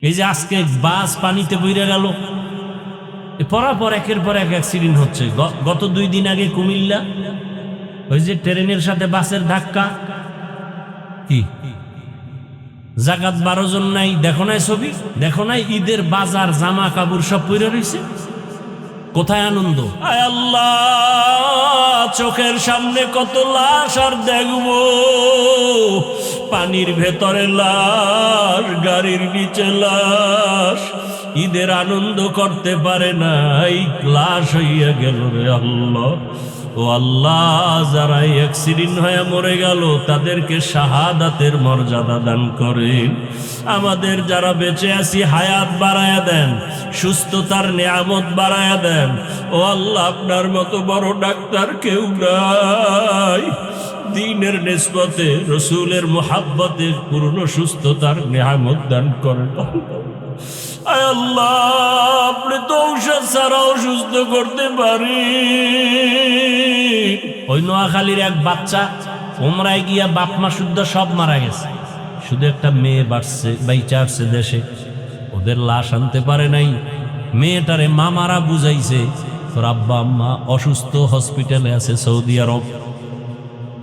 এই যে আজকে বাস পানিতে বইরে গেল, পর একের পর এক অ্যাক্সিডেন্ট হচ্ছে। গত 2 দিন আগে কুমিল্লা ওই যে ট্রেনের সাথে বাসের ধাক্কা, কি জাগাত 12 জন নাই, দেখো নাই ছবি, দেখো নাই ঈদের বাজার জামা কাপড় সব পইরা রইছে। কোথায় আনন্দ? আয় আল্লাহ, চোখের সামনে কত লাশ আর দেখবো, পানির ভেতরে লাশ, গাড়ির নিচে লাশ, ঈদের আনন্দ করতে পারে নাই, লাশ হইয়া গেল রে আল্লাহ। ও আল্লাহ, যারা অ্যাক্সিডেন্ট হয়ে মরে গেল তাদেরকে শাহাদাতের মর্যাদা দান করেন। আমাদের যারা বেঁচে আছি হায়াত বাড়ায়া দেন, সুস্থতার নিয়ামত বাড়ায়া দেন। ও আল্লাহ, আপনার মতো বড় ডাক্তার কেউ নাই। দ্বীনের নিসবতে, রসূলের মুহাব্বতে পূর্ণ সুস্থতার নিয়ামত দান করেন। আয় আল্লাহ, আপনি তো ঔষধ ছাড়াও সুস্থ করতে পারি। ওই নোয়াখালীর এক বাচ্চা ওমরায় গিয়া বাপ মা শুদ্ধ সব মারা গেছে, শুধু একটা মেয়ে বাড়ছে বাইচা আসছে দেশে। ওদের লাশ আনতে পারে নাই। মেয়েটারে মামারা বুঝাইছে তোর আব্বা আম্মা অসুস্থ, হসপিটালে আছে সৌদি আরব,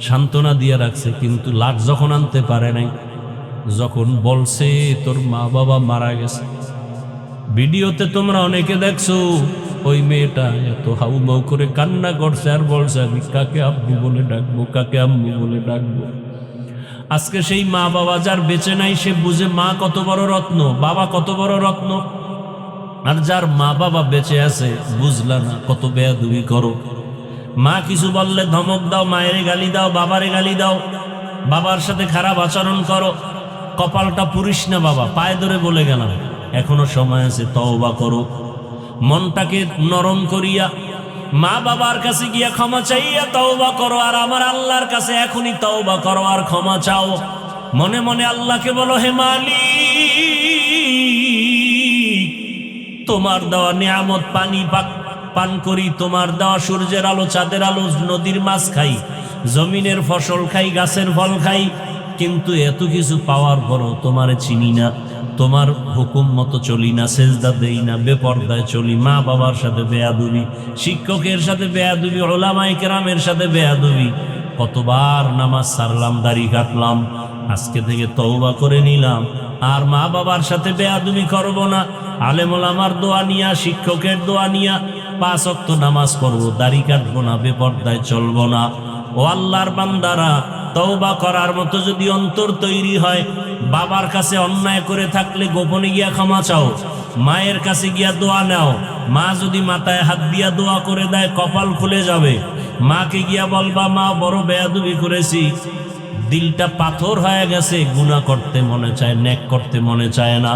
সান্ত্বনা দিয়ে রাখছে, কিন্তু লাশ যখন আনতে পারে নাই, যখন বলছে তোর মা বাবা মারা গেছে, ভিডিওতে তোমরা অনেকে দেখছো, ওই মেয়েটা এত হাউমাউ করে কান্না করছে আর বলছে আমি কাকে আব্বু বলে ডাকবো, কাকে আম্মু বলে ডাকবো। আজকে সেই মা বাবা যার বেঁচে নাই সে বুঝে মা কত বড় রত্ন, বাবা কত বড় রত্ন। আর যার মা বাবা বেঁচে আছে বুঝলা না, কত বেয়াদবি করো। মা কিছু বললে ধমক দাও, মায়ের গালি দাও, বাবারে গালি দাও, বাবার সাথে খারাপ আচরণ করো। কপালটা পুরিস না বাবা, পায়ে ধরে বলে গেলাম, এখনো সময় আছে, তওবা করো। মনটাকে নরম করিয়া মা বাবার কাছে গিয়া ক্ষমা চাইয়া তওবা করো। আর আমার আল্লাহর কাছে এখনই তওবা করো আর ক্ষমা চাও। মনে মনে আল্লাহকে বলো, হে মালিক, তোমার দেওয়া নিয়ামত পানি পান করি, তোমার দেওয়া সূর্যের আলো, চাঁদের আলো, নদীর মাছ খাই, জমিনের ফসল খাই, গাছের ফল খাই, কিন্তু এত কিছু পাওয়ার পরও তোমারে চিনি না, তোমার হুকুম মতো চলি না, সেজদা দেই না, বেপরদায় চলি, মা বাবার সাথে বেয়াদবি, শিক্ষকের সাথে বেয়াদবি, উলামায়ে কেরামের সাথে বেয়াদবি। কতবার নামাজ ছাড়লাম, দাড়ি কাটলাম, আজকে থেকে তওবা করে নিলাম, আর মা বাবার সাথে বেয়াদবি করব না। আলেম ওলামার দোয়া নিয়া, শিক্ষকের দোয়া নিয়া 5 ওয়াক্ত নামাজ পড়বো, দাড়ি কাটবো না, বেপরদায় চলবো না। ও আল্লাহর বান্দারা, তওবা করার মতো যদি অন্তর তৈরি হয়, বাবার কাছে অন্যায় করে থাকলে গোপনে গিয়া ক্ষমা চাও, মায়ের কাছে গিয়া দোয়া নাও। মা যদি মাথায় হাত দিয়া দোয়া করে দেয়, কপাল খুলে যাবে। মাকে গিয়া বলবা, মা বড় বেয়াদবি করেছি, দিলটা পাথর হয়ে গেছে, গুনাহ করতে মনে চায়, নেক করতে মনে চায় না।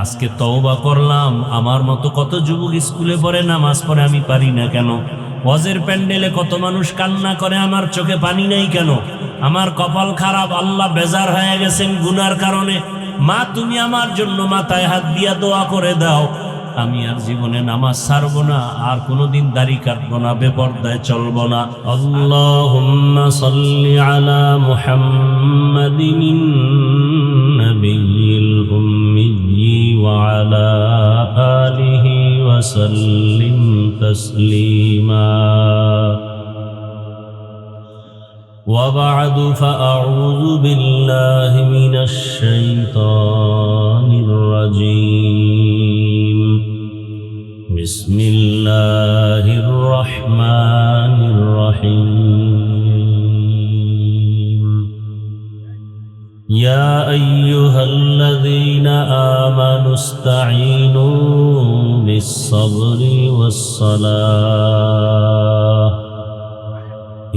আজকে তওবা করলাম। আমার মতো কত যুবক স্কুলে পড়ে, নামাজ পড়ে, আমি পারি না কেন? ওয়াজের প্যান্ডেলে কত মানুষ কান্না করে, আমার চোখে পানি নেই কেন? আমার কপাল খারাপ, আল্লাহ বেজার হয়ে গেছেন গুনার কারণে। মা, তুমি আমার জন্য মাথায় হাত দিয়া দোয়া করে দাও, আমি আর জীবনে নামাজ ছাড়বো না, আর কোনোদিন দাড়ি কাটবো না, বেপরদায় চলবো না। আল্লাহুম্মা সাল্লি আলা মুহাম্মাদিন নাবিয়্যিল উম্মিয়্যি ওয়া আলা আলিহি ওয়া সাল্লিম তাসলিমা। وبعد فأعوذ بالله من الشيطان الرجيم. بسم الله الرحمن الرحيم. يا أيها الذين آمنوا استعينوا بالصبر والصلاة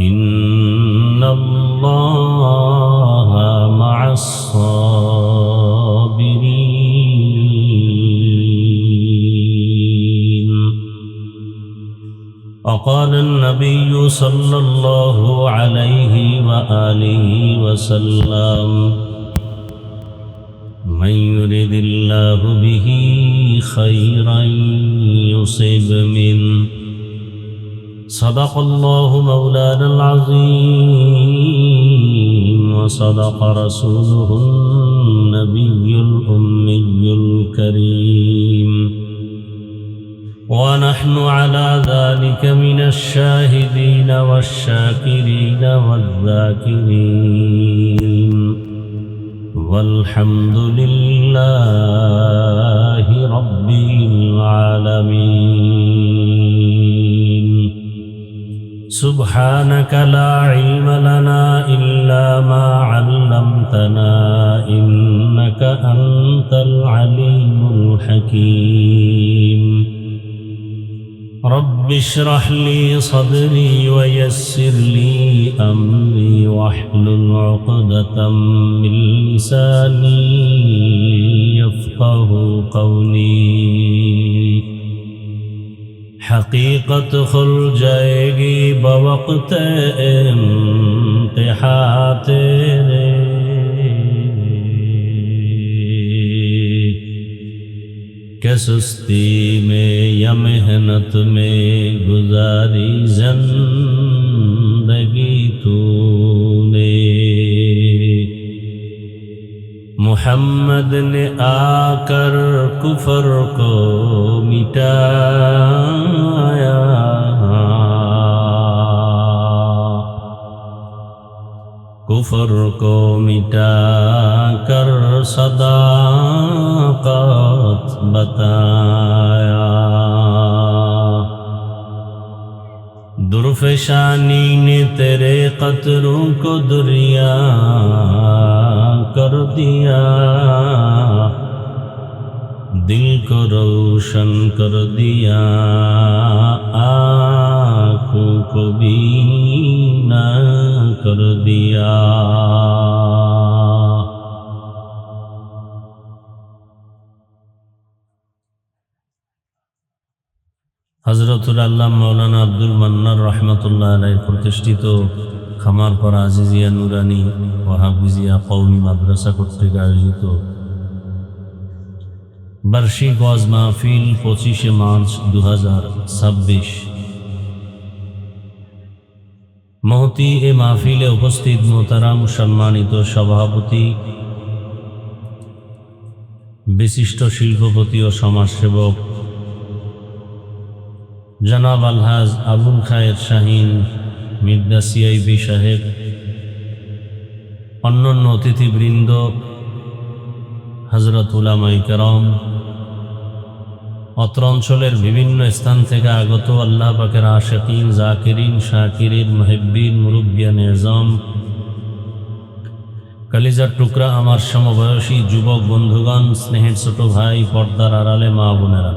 إن الله مع الصابرين. وقال النبي صلى الله عليه وآله وسلم من يرد الله به خيرا يصب منه صدق الله مولانا العظيم وصدق رسوله النبي الأمي الكريم ونحن على ذلك من الشاهدين والشاكرين والذاكرين والحمد لله رب العالمين سبحانك لا علم لنا إلا ما علمتنا إنك أنت العليم الحكيم رب اشرح لي صدري ويسر لي أمري واحلل عقدة من لساني يفقه قولي حقیقت کھل جائے گی بوقت امتحان تیرے کہ سستی میں یا محنت میں گزاری زندگی تو نے محمد نے آ کر کفر کو مٹایا کفر کو مٹا کر صداقت بتایا درفشانی نے تیرے قطروں کو دریا کر دیا دل کو روشن کر دیا آنکھوں کو بینا کر دیا হযরতুল আল্লামা মাওলানা আব্দুল মান্নান রাহমাতুল্লাহ আলাইহি প্রতিষ্ঠিত খামারপাড়া আজিজিয়া নুরানি ও হাফিজিয়া কওমি মাদ্রাসা কর্তৃক আয়োজিত বার্ষিক ওয়াজ মাহফিল 25 মার্চ 2026 মহতি এ মাহফিলে উপস্থিত মোহতারাম সম্মানিত সভাপতি বিশিষ্ট শিল্পপতি ও সমাজসেবক জনাব আলহাজ আবুল খায়ের শাহীন মির্জা সিআইবি সাহেব অন্যান্য অতিথিবৃন্দ হযরত উলামায়ে কেরাম অত্র অঞ্চলের বিভিন্ন স্থান থেকে আগত আল্লাহ পাকের আশিকিন জাকিরিন শাকিরিন মুহিব্বিন মুরব্বিয়ান এজাম কলিজার টুকরা আমার সমবয়সী যুবক বন্ধুগণ স্নেহের ছোট ভাই পর্দার আড়ালে মা বোনেরা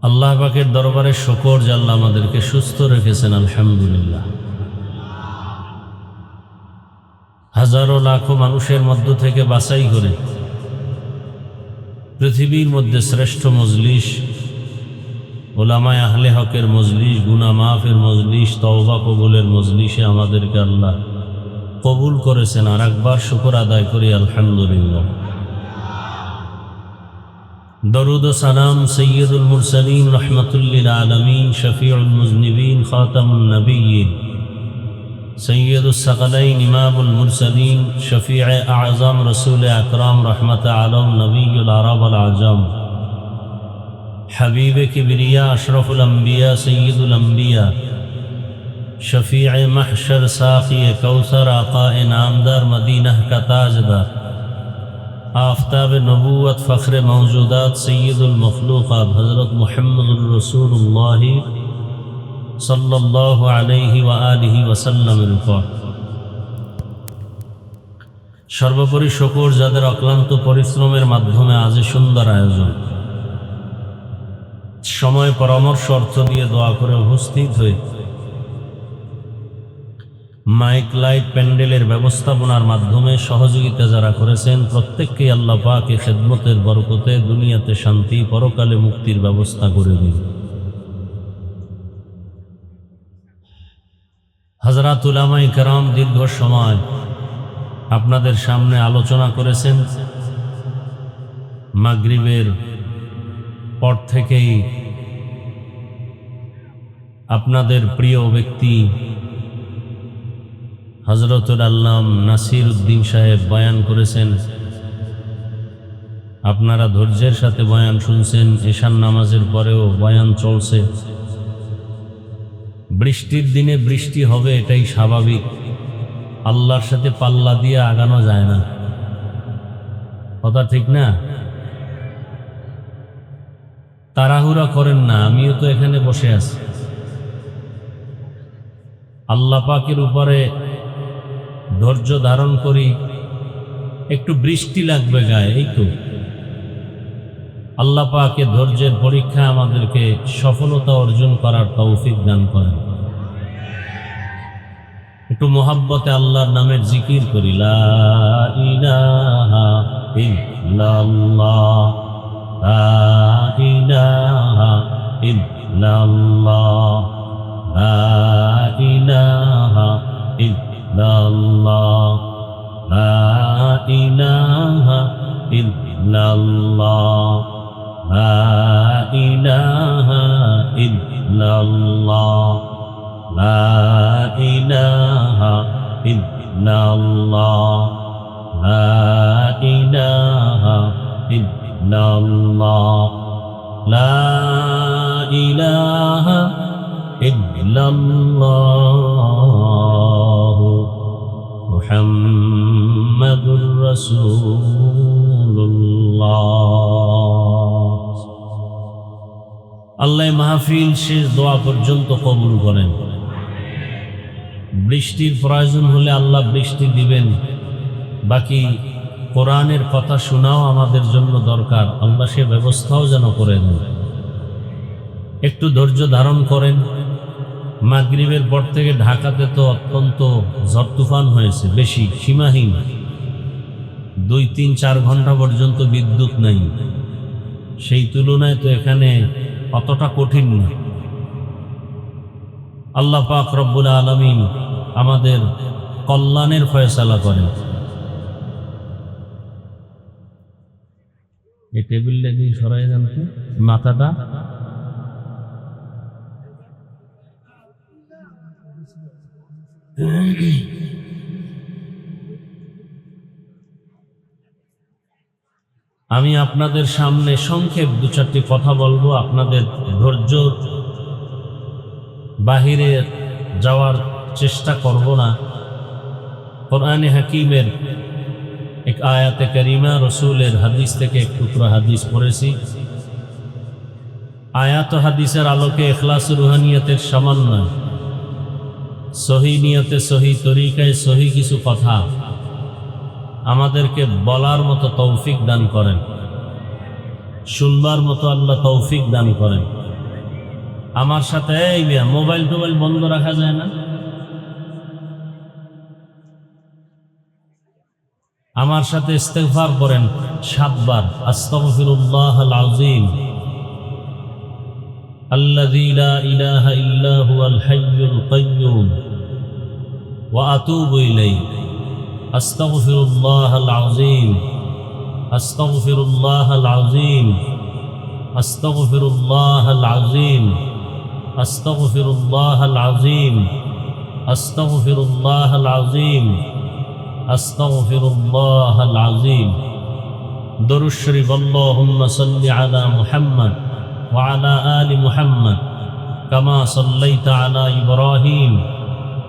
আল্লাহ পাকের দরবারে শুকর যে আল্লাহ আমাদেরকে সুস্থ রেখেছেন আলহামদুলিল্লাহ হাজারো লাখো মানুষের মধ্য থেকে বাছাই করে পৃথিবীর মধ্যে শ্রেষ্ঠ মজলিস উলামায়ে আহলে হকের মজলিস গুনাহ মাফের মজলিস তওবা কবুলের মজলিসে আমাদেরকে আল্লাহ কবুল করেছেন আর একবার শুকর আদায় করি আলহামদুলিল্লাহ درود و سلام سید المرسلین رحمت للعالمین شفیع المذنبین خاتم النبیین سید الثقلین امام المرسلین شفیع اعظم رسول اکرام رحمت عالم نبی العرب العجم حبیب کبریا اشرف الانبیاء سید الانبیاء شفیع محشر ساقی کوثر آقا نامدار مدینہ کا تاجدار آفتاب نبوت فخر موجودات سید المخلوقات حضرت محمد رسول اللہ صلی اللہ علیہ وآلہ وسلم الفاتح সর্বোপরি শুকর যাদের অক্লান্ত পরিশ্রমের মাধ্যমে আজ সুন্দর আয়োজন সময় পরামর্শ অর্থ দিয়ে দোয়া করে উপস্থিত হয়ে মাইক লাইট প্যান্ডেলের ব্যবস্থাপনার মাধ্যমে সহযোগিতা যারা করেছেন প্রত্যেককে আল্লাহ পাক এই খেদমতের বরকতে দুনিয়াতে শান্তি পরকালে মুক্তির ব্যবস্থা করে দিন। হযরত উলামায়ে কেরাম দীর্ঘ সময় আপনাদের সামনে আলোচনা করেছেন। মাগরিবের পর থেকেই আপনাদের প্রিয় ব্যক্তি হযরতুল আল্লাম নাসির উদ্দিন সাহেব বয়ান করেছেন। আপনারা ধৈর্যের সাথে বয়ান শুনছেন। এশার নামাজের পরেও বয়ান চলছে। বৃষ্টির দিনে বৃষ্টি হবে, এটাই স্বাভাবিক। আল্লাহর সাথে পাল্লা দিয়ে আগানো যায় না, কথা ঠিক না? তাড়াহুড়া করেন না, আমিও তো এখানে বসে আছি। আল্লাহ পাকের উপরে ধৈর্য ধারণ করি, একটু বৃষ্টি লাগবে গায়ে, এই তো। আল্লাহ পাকের ধৈর্যের পরীক্ষা আমাদেরকে সফলতা অর্জন করার তৌফিক দান করেন। একটু মোহাব্বতে আল্লাহর নামের জিকির করি, লা ইলাহা ইল্লাল্লাহ, লা ইলাহা ইল্লাল্লাহ, লা ইলাহা ইল্লাল্লাহ, লা ইলাহা ইল্লাল্লাহ, লা ইলাহা ইল্লাল্লাহ, লা ইলাহা ইল্লাল্লাহ, লা ইলাহা ইল্লাল্লাহ, লা ইলাহা ইল্লাল্লাহ, মুহাম্মাদুর রাসূলুল্লাহ। আল্লাহ মাহফিল শেষ দোয়া পর্যন্ত কবুল করেন। বৃষ্টির প্রয়োজন হলে আল্লাহ বৃষ্টি দিবেন। বাকি কোরআনের কথা শোনাও আমাদের জন্য দরকার, আল্লাহ সে ব্যবস্থাও যেন করে দেন। একটু ধৈর্য ধারণ করেন। মাগরিবের পর থেকে ঢাকাতে তো অত্যন্ত ঝড় তুফান হয়েছে, বেশি, সীমাহীন। 2-3-4 ঘন্টা পর্যন্ত বিদ্যুৎ নাই। সেই তুলনায় তো এখানে অতটা কঠিন না। আল্লাহ পাক রব্বুল আলামিন আমাদের কল্যাণের ফয়সালা করেন। এই টেবিলটা দিয়ে সরাই যান তো, মাথাটা। আমি আপনাদের সামনে সংক্ষেপ 2-4টি কথা বলবো। আপনাদের ধৈর্য বাহিরে যাওয়ার চেষ্টা করব না। কোরআনে হাকিমের এক আয়াতে কারিমা, রসুলের হাদিস থেকে এক টুকরা হাদিস পড়েছি। আয়াত হাদিসের আলোকে ইখলাস রুহানিয়তের সামান্য সহি নিয়তে, সহি তরিকায়, সহি কিছু কথা আমাদেরকে বলার মতো তৌফিক দান করেন, শুনবার মতো আল্লাহ তৌফিক দান করেন। আমার সাথে এই মোবাইল টোবাইল বন্ধ রাখা যায় না? আমার সাথে ইস্তেগফার করেন 7 বার। আস্তাগফিরুল্লাহাল আযীম আল্লাযী লা ইলাহা ইল্লা হুয়াল হাইয়ুল কাইয়্যুম ওয়া আতুবু ইলাইহি। আস্তাগফিরুল্লাহাল আযীম, আস্তাগফিরুল্লাহাল আযীম, আস্তাগফিরুল্লাহাল আযীম, আস্তাগফিরুল্লাহাল আযীম, আস্তাগফিরুল্লাহাল আযীম, আস্তাগফিরুল্লাহাল আযীম। দরুদ শরীফ। আল্লাহুম্মা সাল্লি আলা মুহাম্মদ ওয়া আলা আলি মুহাম্মদ কামা সাল্লাইতা আলা ইব্রাহিম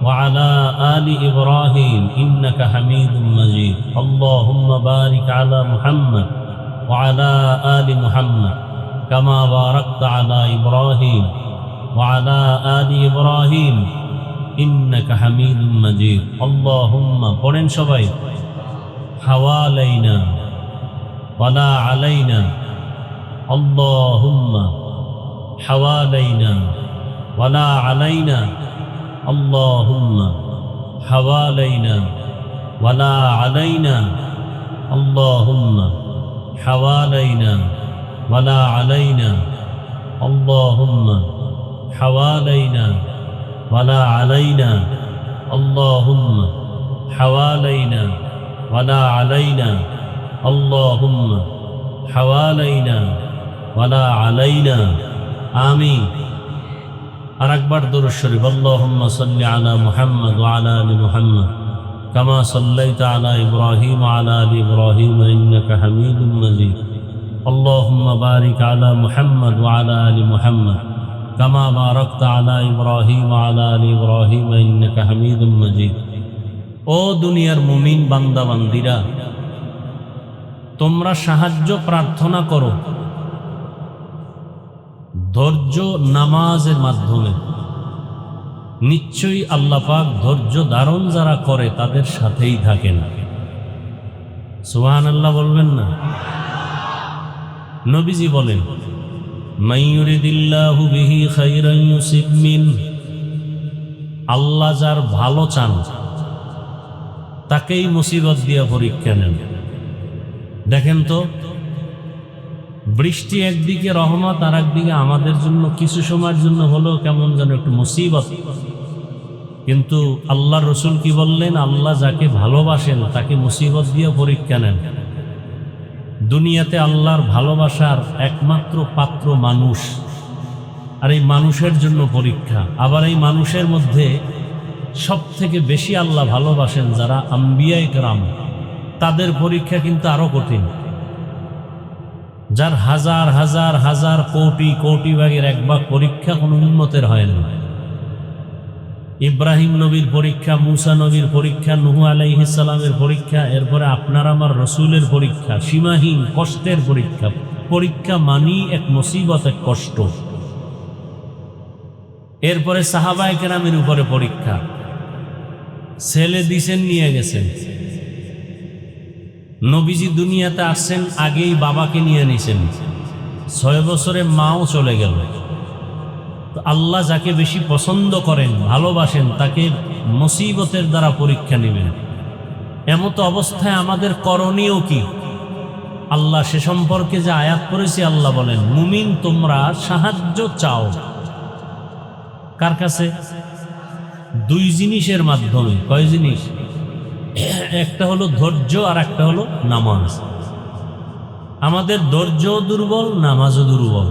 ওয়া আলা আলি ইব্রাহিম ইন্নাকা হামিদুম মাজিদ। আল্লাহুম্মা বারিক আলা মুহাম্মদ ওয়া আলা আলি মুহাম্মদ কামা বারাকতা আলা ইব্রাহিম ওয়া আলা আলি ইব্রাহিম ইন্নাকা হামিদুম মাজিদ। আল্লাহুম্মা পড়েন সবাই। হাওয়ালাইনা ওয়ালা আলাইনা, আল্লাহুম্মা হাওয়ালাইনা ওয়ালা আলাইনা, আল্লাহুম্মা হাওয়ালাইনা ওয়ালা আলাইনা, আল্লাহুম্মা হাওয়ালাইনা ওয়ালা আলাইনা, আল্লাহুম্মা হাওয়ালাইনা ওয়ালা আলাইনা, আল্লাহুম্মা হাওয়ালাইনা ওয়ালা আলাইনা, আল্লাহুম্মা হাওয়ালাইনা ওয়ালা আলাইনা। আমিন আর একবার দুরূদ শরীফ, আল্লাহুম্মা সাল্লি আলা মুহাম্মদ ওয়া আলা আলি মুহাম্মদ কামা সাল্লাইতা আলা ইব্রাহিম ওয়া আলা আলি ইব্রাহিম ইন্নাকা হামিদুম মাজিদ। আল্লাহুম্মা বারিক আলা মুহাম্মদ ওয়া আলা আলি মুহাম্মদ কামা বারাকতা আলা ইব্রাহিম ওয়া আলা আলি ইব্রাহিম ইন্নাকা হামিদুম মাজিদ। ও দুনিয়ার মুমিন বান্দা বান্দিরা, তোমরা সাহায্য প্রার্থনা করো ধৈর্য নামাজের মাধ্যমে। নিশ্চয়ই আল্লাহ পাক ধৈর্য ধারণ যারা করে তাদের সাথেই থাকেন। সুবহানাল্লাহ বলবেন না? নবীজি বলেন, মান ইউরিদিল্লাহু বিহি খাইরান ইউসিব মিন, আল্লাহ যার ভালো চান তাকেই মুসিবত দিয়ে পরীক্ষা নেন। দেখেন তো, বৃষ্টি একদিকে রহমত আর একদিকে আমাদের জন্য কিছু সময়ের জন্য হলেও কেমন যেন একটু মুসিবত। কিন্তু আল্লাহ রসুল কি বললেন? আল্লাহ যাকে ভালোবাসেন তাকে মুসিবত দিয়ে পরীক্ষা নেন। দুনিয়াতে আল্লাহর ভালোবাসার একমাত্র পাত্র মানুষ, আর এই মানুষের জন্য পরীক্ষা। আবার এই মানুষের মধ্যে সব থেকে বেশি আল্লাহ ভালোবাসেন যারা আম্বিয়ায়ে কেরাম, তাদের পরীক্ষা কিন্তু আরো কঠিন। যার হাজার হাজার হাজার কোটি কোটি ভাগের এক ভাগ পরীক্ষা কোনো উম্মতের হয় না। ইব্রাহিম নবীর পরীক্ষা, মুসা নবীর পরীক্ষা, নূহ আলাইহিস সালামের পরীক্ষা, এরপরে আপনার আমার রসুলের পরীক্ষা, সীমাহীন কষ্টের পরীক্ষা। পরীক্ষা মানি এক মুসিবত, এক কষ্ট। এরপরে সাহাবায়ে কেরামের উপরে পরীক্ষা। ছেলে দিছেন, নিয়ে গেছেন। নবীজি দুনিয়াতে আসছেন আগেই বাবাকে নিয়ে নিছেন, 6 বছরে মাও চলে গেল। তো আল্লাহ যাকে বেশি পছন্দ করেন, ভালোবাসেন, তাকে মুসিবতের দ্বারা পরীক্ষা নেবেন। এমত অবস্থায় আমাদের করণীয় কি? আল্লাহ সে সম্পর্কে যে আয়াত পড়েছি, আল্লাহ বলেন, মুমিন তোমরা সাহায্য চাও কার কাছে? 2 জিনিসের মাধ্যমে। কয় জিনিস? একটা হলো ধৈর্য আর একটা হলো নামাজ। আমাদের ধৈর্য দুর্বল, নামাজও দুর্বল।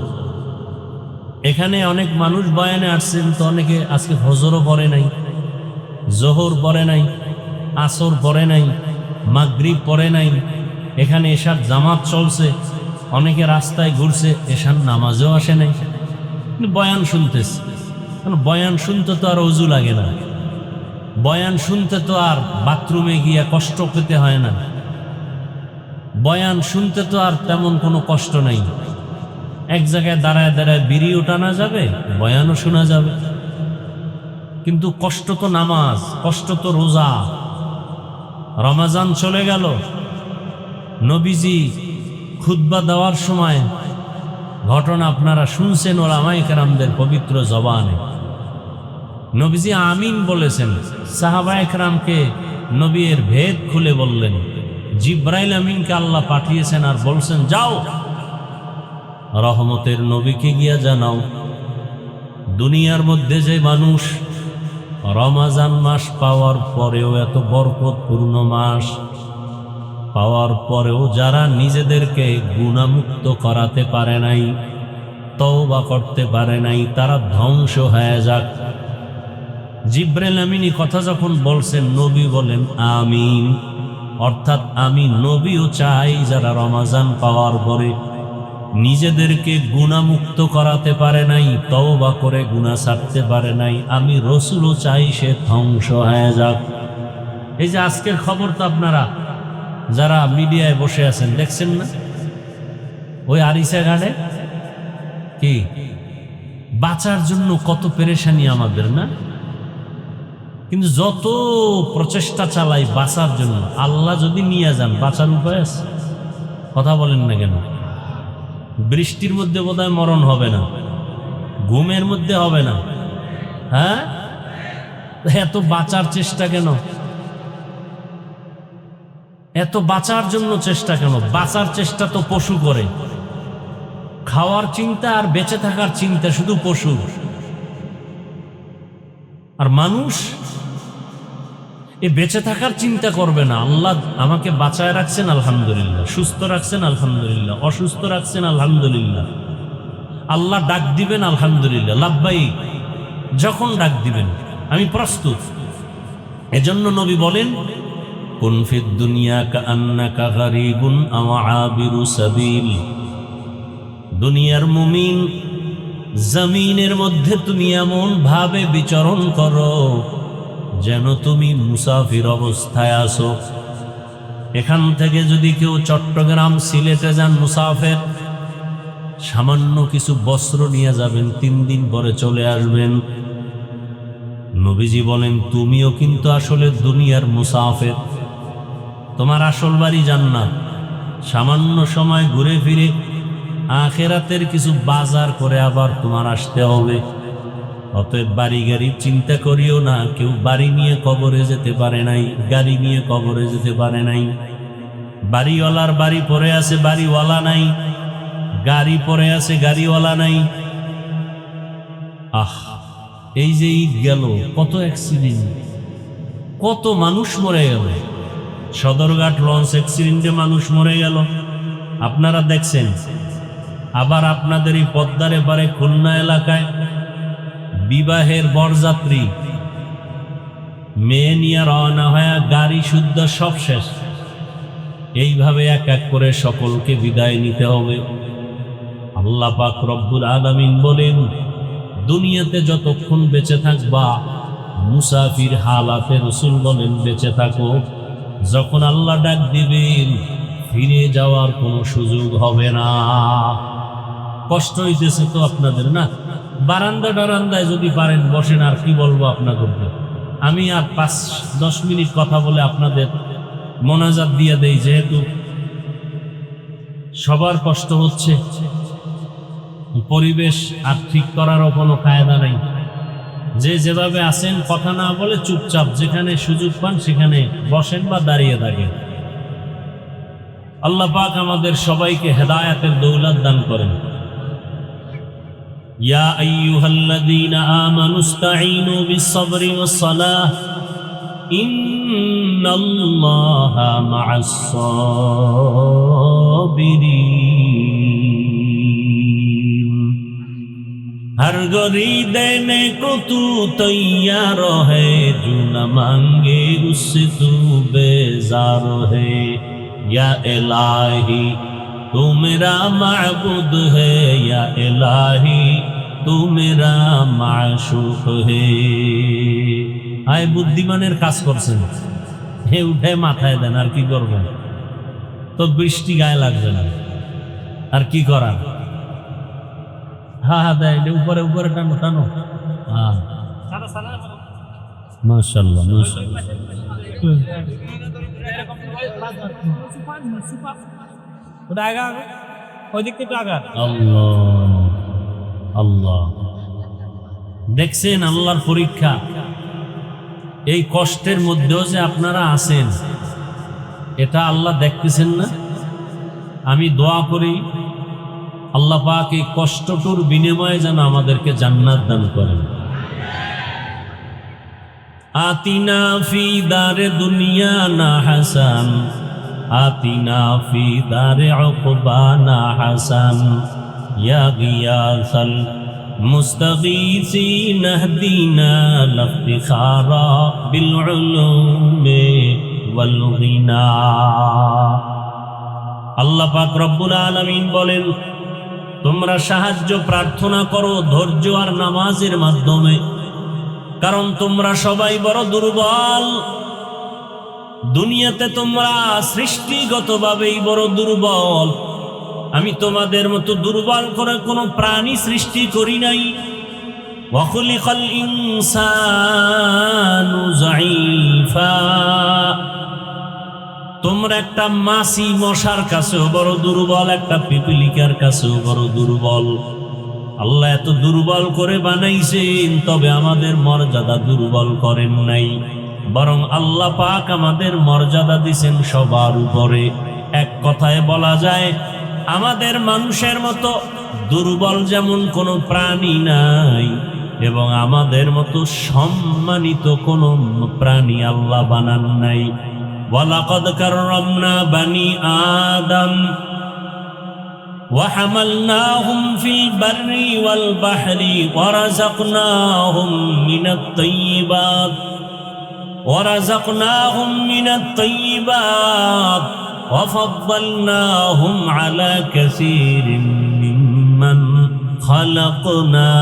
এখানে অনেক মানুষ বয়ানে আসছেন, তো অনেকে আজকে ফজরও পড়ে নাই, জোহর পড়ে নাই, আসর পড়ে নাই, মাগরিব পড়ে নাই। এখানে এশার জামাত চলছে, অনেকে রাস্তায় ঘুরছে, এশার নামাজও আসে নাই, বয়ান শুনতেছে। বয়ান শুনতে তো আর ওযু লাগে না, বয়ান শুনতে তো আর বাথরুমে গিয়া কষ্ট পেতে হয় না, বয়ান শুনতে তো আর তেমন কোনো কষ্ট নাই। এক জায়গায় দাঁড়ায় দাঁড়ায় বিড়িও টানা যাবে, বয়ানও শোনা যাবে। কিন্তু কষ্ট তো নামাজ, কষ্ট তো রোজা। রমাজান চলে গেল, নবীজি খুতবা দেওয়ার সময় ঘটনা আপনারা শুনছেন উলামায়ে কেরামদের পবিত্র জবানে। নবীজি আমিন বলেছেন, সাহাবায়ে কেরামকে নবী এর ভেদ খুলে বললেন। জিব্রাইল আমিনকে আল্লাহ পাঠিয়েছেন আর বলছেন, যাও রহমতের নবীকে গিয়া জানাও, দুনিয়ার মধ্যে যে মানুষ রমাজান মাস পাওয়ার পরেও, এত বরকতপূর্ণ মাস পাওয়ার পরেও যারা নিজেদেরকে গুনাহমুক্ত করাতে পারে নাই, তওবা করতে পারে নাই, তারা ধ্বংস হয়ে যাক। জিব্রাইল আমিন কথা যখন বলছেন, নবী বলেন আমিন। অর্থাৎ আমি নবীও চাই যারা রমাজান পাওয়ার পরে নিজেদেরকে গুনাহমুক্ত করাতে পারে নাই, তওবা করে গুনাহ ছাড়তে পারে নাই, আমি রসুলও চাই সে ধ্বংস হয়ে যাক। এই যে আজকের খবর তো আপনারা যারা মিডিয়ায় বসে আছেন দেখছেন না? ওই আরিসা ঘাটে কি বাঁচার জন্য কত পেরেশানি আমাদের, না? কিন্তু যত প্রচেষ্টা চালাই বাঁচার জন্য, আল্লাহ যদি নিয়ে যান বাঁচার উপায় আছে? কথা বলেন না কেন? বৃষ্টির মধ্যে বোধহয় মরণ হবে না, ঘুমের মধ্যে হবে না, হ্যাঁ? এত বাঁচার চেষ্টা কেন? এত বাঁচার জন্য চেষ্টা কেন? বাঁচার চেষ্টা তো পশু করে, খাওয়ার চিন্তা আর বেঁচে থাকার চিন্তা শুধু পশু। আর মানুষ বেঁচে থাকার চিন্তা করবে না। আল্লাহ আমাকে বাঁচায় রাখছেন আলহামদুলিল্লাহ, সুস্থ রাখছেন আলহামদুলিল্লাহ, অসুস্থ রাখছেন আলহামদুলিল্লাহ। আল্লাহ ডাক দিবেন আলহামদুলিল্লাহ, লাব্বাইক যখন ডাক দিবেন আমি প্রস্তুত। এজন্য নবী বলেন, কুন ফিদ দুনিয়া কাআন্নাকা গারিবুন আও আবিরু সাবিল। দুনিয়ার মুমিন, জমিনের মধ্যে তুমি এমন ভাবে বিচরণ করো যেন তুমি মুসাফির অবস্থায় আসো। এখান থেকে যদি কেউ চট্টগ্রাম সিলেটে যান মুসাফির, সামান্য কিছু বস্ত্র নিয়ে যাবেন, 3 দিন পরে চলে আসবেন। নবীজি বলেন তুমিও কিন্তু আসলে দুনিয়ার মুসাফির, তোমার আসল বাড়ি জান্নাত। সামান্য সময় ঘুরে ফিরে আখিরাতের কিছু বাজার করে আবার তোমার আসতে হবে। অতএব বাড়ি গাড়ি চিন্তা করিও না। কেউ বাড়ি নিয়ে কবরে যেতে পারে নাই, গাড়ি নিয়ে কবরে যেতে পারে নাই। বাড়িওয়ালার বাড়ি পড়ে আছে, বাড়িওয়ালা নাই। গাড়ি পড়ে আছে, গাড়িওয়ালা নাই। এই যে ঈদ গেল, কত অ্যাক্সিডেন্ট, কত মানুষ মরে গেল। সদরঘাট লঞ্চ অ্যাক্সিডেন্টে মানুষ মরে গেল, আপনারা দেখছেন। আবার আপনাদের এই পদ্মার এপারে খুলনা এলাকায় বিবাহের বরযাত্রী মেয়ে নিয়ে রওনা হয়ে গাড়ি শুদ্ধ সব শেষ। এইভাবে এক এক করে সকলকে বিদায় নিতে হবে। আল্লাহ পাক রব্বুল আলামিন বলেন, দুনিয়াতে যতক্ষণ বেঁচে থাকবা মুসাফির হালাতে, রাসূল বলেন বেঁচে থাকো। যখন আল্লাহ ডাক দিবেন ফিরে যাওয়ার কোনো সুযোগ হবে না। কষ্ট হইতেছে তো আপনাদের না? বারান্দা টারান্দায় যদি পারেন বসেন, আর কি বলবো আপনাদেরকে। আমি আর 5-10 মিনিট কথা বলে আপনাদের মোনাজাত দিয়ে দেই, যেহেতু সবার কষ্ট হচ্ছে। পরিবেশ আর ঠিক করারও কোনো কায়দা নাই। যে যেভাবে আছেন কথা না বলে চুপচাপ যেখানে সুযোগ পান সেখানে বসেন বা দাঁড়িয়ে থাকেন। আল্লাহ পাক আমাদের সবাইকে হেদায়েতের দৌলত দান করেন। ইয়া আইয়ুহাল্লাযীনা আমানুস্তাঈনু বিস-সাবরি ওয়াস-সালাহ ইন্নাল্লাহা মা'আস-সাবিরিন। हर गरी देने को तू तैयार है, जो न मांगे उससे तू बेजार है। या इलाही तू मेरा माबूद है, या इलाही तू मेरा माशूक है। आय बुद्धिमाনের কাজ করছেন, হে উঠে মাথায় দেন, আর কি করবেন? তো বৃষ্টি গায়ে লাগবে না, আর কি করার? হ্যাঁ দেয়, উপরে উপরে টানো টানো। হ্যাঁ মাশাআল্লাহ মাশাআল্লাহ। আল্লাহ আল্লাহ, দেখছেন আল্লাহর পরীক্ষা। এই কষ্টের মধ্যেও যে আপনারা আছেন, এটা আল্লাহ দেখতেছেন না? আমি দোয়া করি আল্লাহ পাক এই কষ্টটুর বিনিময়ে যেন আমাদেরকে জান্নাত দান করেন। আতিনা ফি দারে দুনিয়া না হাসান, আতিনা ফি দারে উকবানা হাসান। ইয়া গিয়াসাল মুস্তাগীসিন ইহদিনা লিফতিখারা বিল উলুমি ওয়াল গিনা। আল্লাহ পাক রব্বুল আলামিন বলেন, তোমরা সাহায্য প্রার্থনা করো ধৈর্য আর নামাজের মাধ্যমে, কারণ তোমরা সবাই বড় দুর্বল। দুনিয়াতে তোমরা সৃষ্টিগতভাবেই বড় দুর্বল। আমি তোমাদের মতো দুর্বল করে কোনো প্রাণী সৃষ্টি করি নাই। ওয়া খুলিকাল ইনসানু যায়ীফা। তোমরা একটা মাছি মশার কাছেও বড় দুর্বল, একটা পিপিলিকার কাছেও বড় দুর্বল। আল্লাহ এত দুর্বল করে বানাইছেন, তবে আমাদের মর্যাদা দুর্বল করেন নাই, বরং আল্লাহ পাক আমাদের মর্যাদা দিছেন সবার উপরে। এক কথায় বলা যায়, আমাদের মানুষের মতো দুর্বল যেমন কোনো প্রাণী নাই, এবং আমাদের মতো সম্মানিত কোনো প্রাণী আল্লাহ বানান নাই। ওয়ালাকাদ কাররামনা বানি আদম وحملناهم في البر والبحر ورزقناهم من الطيبات وفضلناهم على كثير ممن خلقنا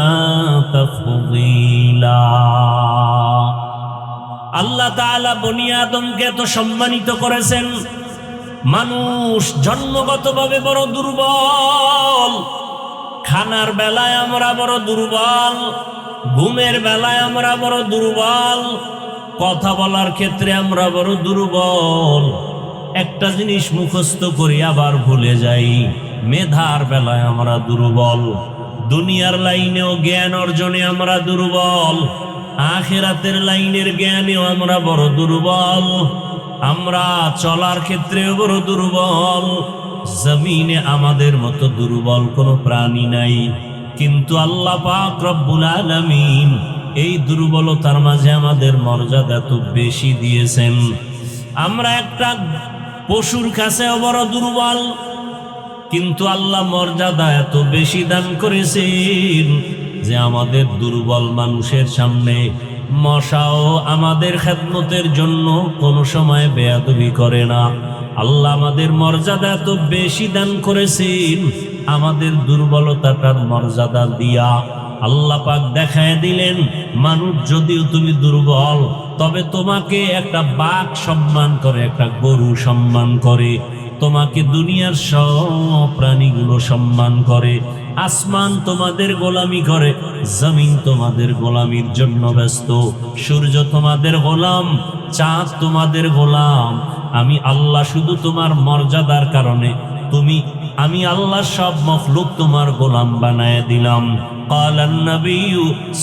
تفضيلا। আল্লাহ তাআলা বনি আদমকে এত সম্মানিত করেছেন। মানুষ জন্মগতভাবে বড় দুর্বল, খানার বেলায় আমরা বড় দুর্বল, ঘুমের বেলায় আমরা বড় দুর্বল, কথা বলার ক্ষেত্রে আমরা বড় দুর্বল। একটা জিনিস মুখস্থ করি আবার ভুলে যাই, মেধার বেলায় আমরা দুর্বল, দুনিয়ার লাইনেও জ্ঞান অর্জনে আমরা দুর্বল, আখিরাতের লাইনের জ্ঞানেও আমরা বড় দুর্বল, আমরা চলার ক্ষেত্রেও বড় দুর্বল। জমিনে আমাদের মতো দুর্বল কোনো প্রাণী নাই, কিন্তু আল্লাহ পাক রব্বুল আলামিন এই দুর্বলতার মাঝে আমাদের মর্যাদা এত বেশি দিয়েছেন। আমরা একটা পশুর কাছেও বড় দুর্বল, কিন্তু আল্লাহ মর্যাদা এত বেশি দান করেছেন যে আমাদের দুর্বল মানুষের সামনে মশাও আমাদের খেদমতের জন্য কোনো সময় বেয়াদবি করে না। আল্লাহ আমাদের মর্যাদা এত বেশি দান করেছেন, আমাদের দুর্বলতাটার মর্যাদা দিয়া আল্লাহ পাক দেখায় দিলেন, মানুষ যদিও তুমি দুর্বল, তবে তোমাকে একটা বাঘ সম্মান করে, একটা গরু সম্মান করে, তোমাকে দুনিয়ার সব প্রাণীগুলো সম্মান করে, আসমান তোমাদের গোলামি করে, জমিন তোমাদের গোলামির জন্য ব্যস্ত, সূর্য তোমাদের গোলাম, চাঁদ তোমাদের গোলাম। আমি আল্লাহ শুধু তোমার মর্যাদার কারণে আমি আল্লাহ সব মখলুক তোমার গোলাম বানায় দিলাম। قال النبي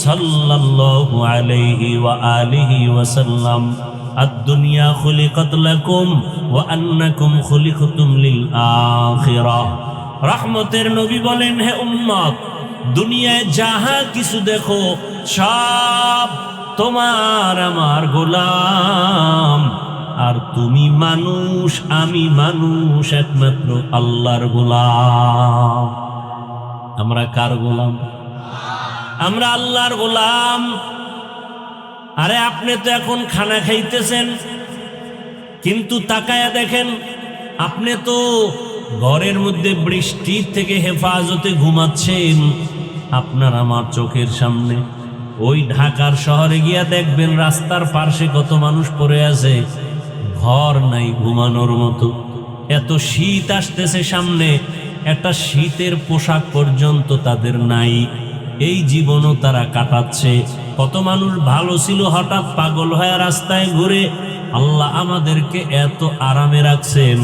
صلى الله عليه وآله وسلم الدنيا خلقت لكم وأنكم خلقتم للآخرة। রহমতের নবী বলেন, হে উম্মত, দুনিয়ায় যাহা কিছু দেখো সব তোমার আমার গোলাম, আর তুমি মানুষ, আমি মানুষ, একমাত্র আল্লাহর গোলাম। আমরা কার গোলাম? আমরা আল্লাহর গোলাম। আরে আপনি তো এখন খানা খাইতেছেন, কিন্তু তাকায়া দেখেন, আপনি তো ঘরের মধ্যে বৃষ্টির থেকে হেফাজতে ঘুমাচ্ছেন। আপনার আমার চোখের সামনে ওই ঢাকার শহরে গিয়া দেখবেন রাস্তার পাশে কত মানুষ পড়ে আছে, ঘর নাই ঘুমানোর মতো। এত শীত আসতেছে সামনে, একটা শীতের পোশাক পর্যন্ত তাদের নাই। এই জীবনও তারা কাটাচ্ছে। কত মানুষ ভালো ছিল, হঠাৎ পাগল হয়ে রাস্তায় ঘুরে। আল্লাহ আমাদেরকে এত আরামে রাখছেন,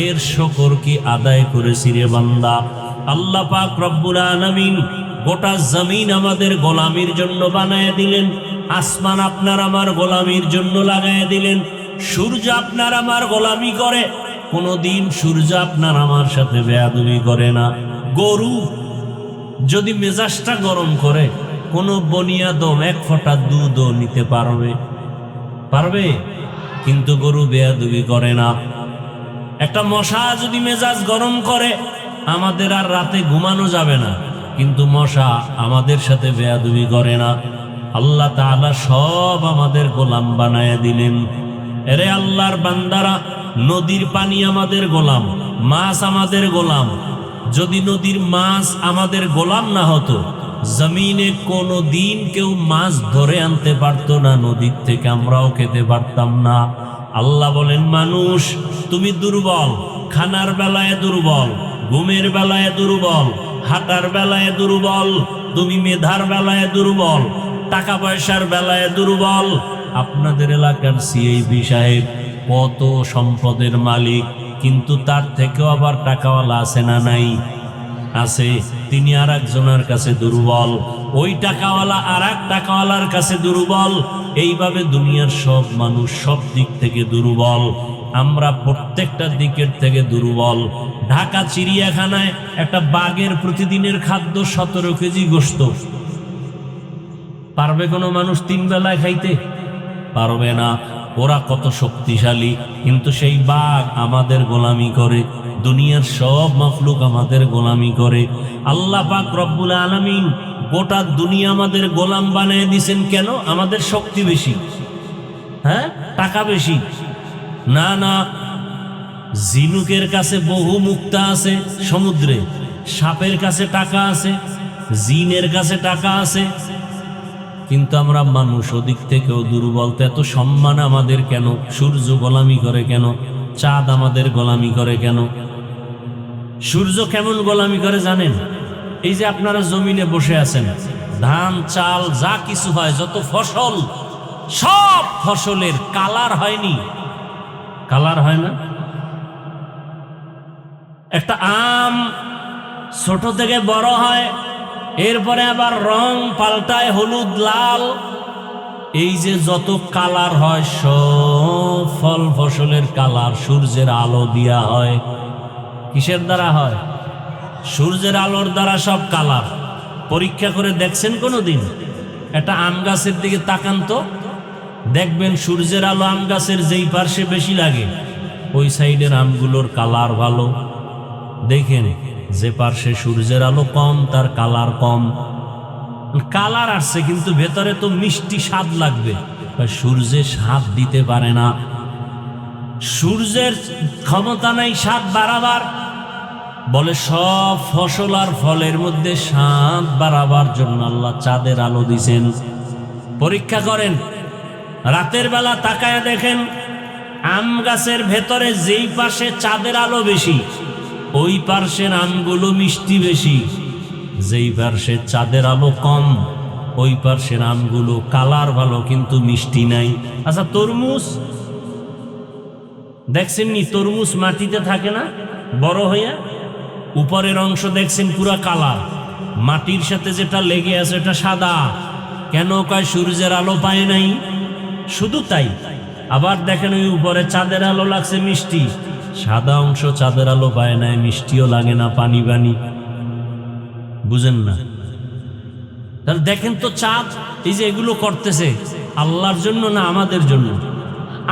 এর শুকর কি আদায় করেছি রে বান্দা? আল্লাহ পাক রব্বুল আলামিন গোটা জমিন আমাদের গোলামির জন্য বানায় দিলেন, আসমান আপনার আমার গোলামির জন্য লাগায় দিলেন, সূর্য আপনার আমার গোলামি করে, কোনদিন সূর্য আপনার আমার সাথে বেয়াদবি করে না। গরু যদি মেজাজটা গরম করে, কোনো বনিয়াদম এক ফোঁটা দুধও নিতে পারবে, কিন্তু গরু বেয়াদবি করে না। একটা মশা যদি মেজাজ গরম করে, আমাদের আর রাতে ঘুমানো যাবে না, কিন্তু মশা আমাদের সাথে বেয়াদবি করে না। আল্লাহ তাআলা সব আমাদের গোলাম বানায় দিলেন। এরে আল্লাহর বান্দারা, নদীর পানি আমাদের গোলাম, মাছ আমাদের গোলাম। যদি নদীর মাছ আমাদের গোলাম না হতো, জমিনে কোনো দিন কেউ মাছ ধরে আনতে পারতো না, নদীর থেকে আমরাও খেতে পারতাম না। আল্লাহ বলেন, মানুষ তুমি দুর্বল, খানার বেলায় দুর্বল, ঘুমের বেলায় দুর্বল, হাঁটার বেলায় দুর্বল, তুমি মেধার বেলায় দুর্বল, টাকা পয়সার বেলায় দুর্বল। আপনাদের এলাকার সিআইবি সাহেব কত সম্পদের মালিক, কিন্তু তার থেকেও আবার টাকাওয়ালা আছে না নাই? আছে। তিনি আর একজনের কাছে দুর্বল, ওই টাকাওয়ালা আর এক টাকাওয়ালার কাছে দুর্বল। এইভাবে দুনিয়ার সব মানুষ সব দিক থেকে দুর্বল। আমরা প্রত্যেকটা দিকের থেকে দুর্বল। ঢাকা চিড়িয়াখানায় একটা বাঘের প্রতিদিনের খাদ্য 17 কেজি গোশত। পারবে কোনো মানুষ 3 বেলায় খাইতে? পারবে না। ওরা কত শক্তিশালী, কিন্তু সেই বাঘ আমাদের গোলামি করে, দুনিয়ার সব মাখলুক আমাদের গোলামি করে। আল্লাহ পাক রব্বুল আলামিন গোটা দুনিয়া আমাদের গোলাম বানিয়ে দিয়েছেন কেন? আমাদের শক্তি বেশি, হ্যাঁ, টাকা বেশি না। না, ঝিনুকের কাছে বহু মুক্তা আছে সমুদ্রে, সাপের কাছে টাকা আছে, জিনের কাছে টাকা আছে, কিন্তু আমরা মানুষ ওদিক থেকেও দুর্বল। তো এত সম্মান আমাদের কেন? সূর্য গোলামি করে কেন? চাঁদ আমাদের গোলামি করে কেন? সূর্য কেমন গোলামি করে জানেন? এই যে আপনারা জমিনে বসে আছেন, ধান চাল যা কিছু হয়, যত ফসল, সব ফসলের কালার হয়নি? কালার হয় না? একটা আম ছোট থেকে বড় হয়, এরপরে আবার রং পাল্টায়, হলুদ লাল, এই যে যত কালার হয় সব ফল ফসলের কালার সূর্যের আলো দিয়া হয়। কিসের দ্বারা হয়? সূর্যের আলোর দ্বারা সব কালার। পরীক্ষা করে দেখছেন কোনোদিন? একটা আম গাছের দিকে তাকান তো, দেখবেন সূর্যের আলো আম গাছের যেই পার্শ্বে বেশি লাগে ওই সাইডের আমগুলোর কালার ভালো। দেখেন যে পার্শ্বে সূর্যের আলো কম তার কালার কম। কালার আসছে কিন্তু ভেতরে তো মিষ্টি স্বাদ লাগবে, সূর্যে স্বাদ দিতে পারে না। সূর্যের ক্ষমতা নাই স্বাদ বাড়াবার, বলে সব ফসল আর ফলের মধ্যে স্বাদ বাড়াবার জন্য আল্লাহ চাঁদের আলো দিছেন। পরীক্ষা করেন, রাতের বেলা তাকায় দেখেন আম গাছের ভেতরে যেই পাশে চাঁদের আলো বেশি ওই পার্শ্বের আমগুলো মিষ্টি বেশি, যেই পার্শ্বে চাঁদের আলো কম ওই পার্শ্বের আমগুলো কালার ভালো কিন্তু মিষ্টি নাই। আচ্ছা, তরমুজ দেখছেন নি? তরমুজ মাটিতে থাকে না বড় হইয়া? উপরের অংশ দেখছেন পুরা কালার, মাটির সাথে যেটা লেগে আছে এটা সাদা। কেন? কয় সূর্যের আলো পায় নাই। শুধু তাই, আবার দেখেন ওই উপরে চাঁদের আলো লাগছে মিষ্টি, সাদা অংশ চাঁদের আলো পায় নাই, মিষ্টিও লাগে না, পানি পানি। বুঝেন না? তাহলে দেখেন তো চাঁদ এই যে এগুলো করতেছে আল্লাহর জন্য না আমাদের জন্য?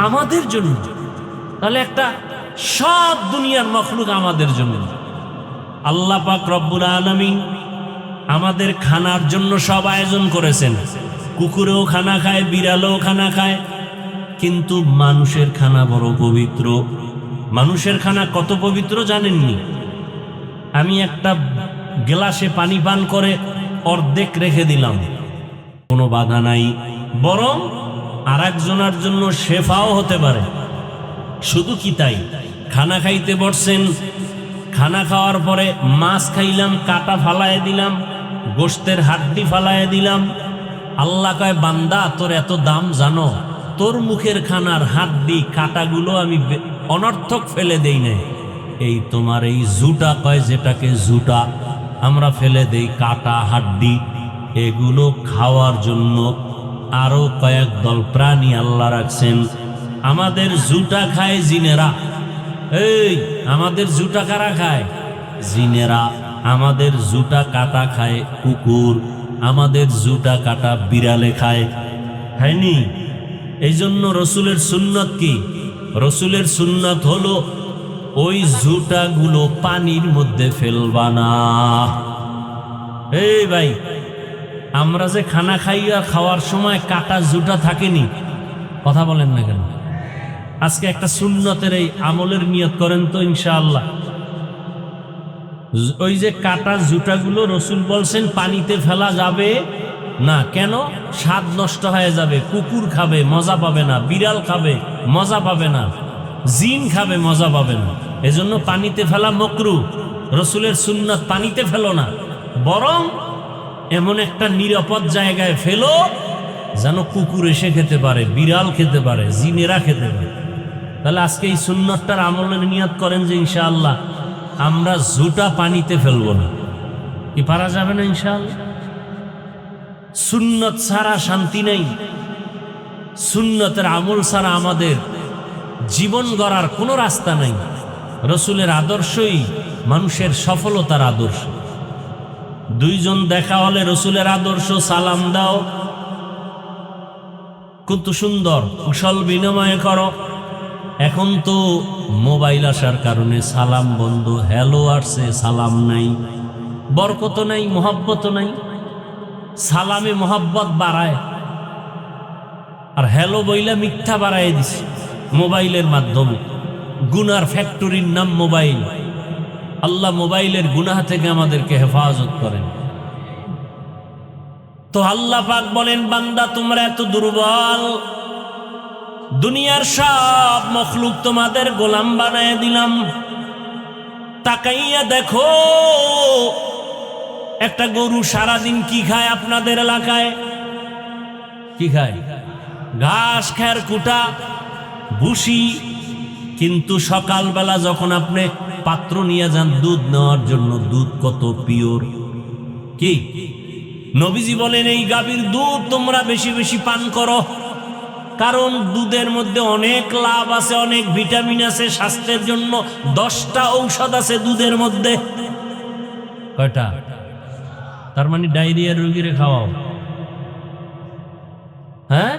আমাদের জন্য। তাহলে একটা সব দুনিয়ার মখলুক আমাদের জন্য। আল্লাহ পাক রব্বুল আলামিন আমাদের খানার জন্য সব আয়োজন করেছেন। কুকুরেও খানা খায়, বিড়ালও খানা খায়, কিন্তু মানুষের খানা বড় পবিত্র। মানুষের খানা কত পবিত্র জানেননি? আমি একটা গ্লাসে পানি পান করে অর্ধেক রেখে দিলাম, কোনো বাধা নাই, বরং আর একজনের জন্য শেফাও হতে পারে। শুধু কি তাই, খানা খাইতে বসছেন, খানা খাওয়ার পরে মাছ খাইলাম, কাটা ফালায় দিলাম, গোশতের হাড্ডি ফালায় দিলাম। আল্লাহ কয়, বান্দা তোর এত দাম জানো? তোর মুখের খানার হাড্ডি কাটাগুলো আমি অনর্থক ফেলে দেই নাই। এই তোমার এই জুটা, কয় যেটাকে জুটা আমরা ফেলে দেই, কাটা হাড্ডি, এগুলো খাওয়ার জন্য আরো কয়েক দল প্রাণী আল্লাহ রাখছেন। আমাদের জুটা খায় জিনেরা। এই আমাদের জুটা কারা খায়? জিনেরা। আমাদের জুটা কাটা খায় কুকুর, আমাদের জুটা কাটা বিড়ালে খায়, খায়নি? এই জন্য রসুলের সুন্নত কি? রসুলের সুন্নত হলো ওই জুটাগুলো পানির মধ্যে ফেলবা না। এই ভাই, আমরা যে খানা খাই আর খাওয়ার সময় কাটা জুটা থাকেনি, কথা বলেন না কেন? আজকে একটা সুন্নতের এই আমলের নিয়ত করেন তো ইনশাআল্লাহ। ওই যে কাটা জুটাগুলো রসুল বলছেন পানিতে ফেলা যাবে না। কেন? স্বাদ নষ্ট হয়ে যাবে, কুকুর খাবে মজা পাবে না, বিড়াল খাবে মজা পাবে না, জিন খাবে মজা পাবে না। এজন্য পানিতে ফেলা মাকরুহ। রসুলের সুন্নাত পানিতে ফেলো না, বরং এমন একটা নিরাপদ জায়গায় ফেলো যেন কুকুর এসে খেতে পারে, বিড়াল খেতে পারে, জিনেরা খেতে পারে। তাহলে আজকে এই সুন্নতটার আমলের নিয়ত করেন যে ইনশাআল্লাহ আমরা জুটা পানিতে ফেলবো না। কি পারা যাবে না ইনশাআল্লাহ? সুন্নত ছাড়া শান্তি নেই, সুন্নতের আমল ছাড়া আমাদের জীবন গড়ার কোনো রাস্তা নাই। রসুলের আদর্শই মানুষের সফলতার আদর্শ। দুইজন দেখা হলে রসুলের আদর্শ, সালাম দাও, কত সুন্দর কুশল বিনিময় করো। এখন তো মোবাইল আসার কারণে সালাম বন্ধ, হ্যালো আসছে সালাম নাই, বরকত নাই, মোহাব্বত নাই। সালামে মোহাব্বত বাড়ায় আর হ্যালো বইলা মিথ্যা বাড়ায় দিছে মোবাইলের মাধ্যমে। গুনার ফ্যাক্টরির নাম মোবাইল। আল্লাহ মোবাইলের গুনাহ থেকে আমাদেরকে হেফাজত করেন। তো আল্লাহ পাক বলেন, বান্দা তোমরা এত দুর্বল, দুনিয়ার সব মখলুক তোমাদের গোলাম বানায় দিলাম। তাকাইয়া দেখো একটা গরু সারাদিন কি খায় আপনাদের এলাকায়? কি খায়? ঘাস, খের, কুটা, ভুসি। কিন্তু সকালবেলা যখন আপনি পাত্র নিয়ে যান দুধ নেওয়ার জন্য, দুধ কত পিওর। কি নবীজি বলেন, এই গাভীর দুধ তোমরা বেশি বেশি পান করো, কারণ দুধের মধ্যে অনেক লাভ আছে, অনেক ভিটামিন আছে, স্বাস্থ্যের জন্য 10টা ঔষধ আছে দুধের মধ্যে। কয়টা? তার মানে ডায়রিয়ার রোগীরে খাওয়াও। হ্যাঁ,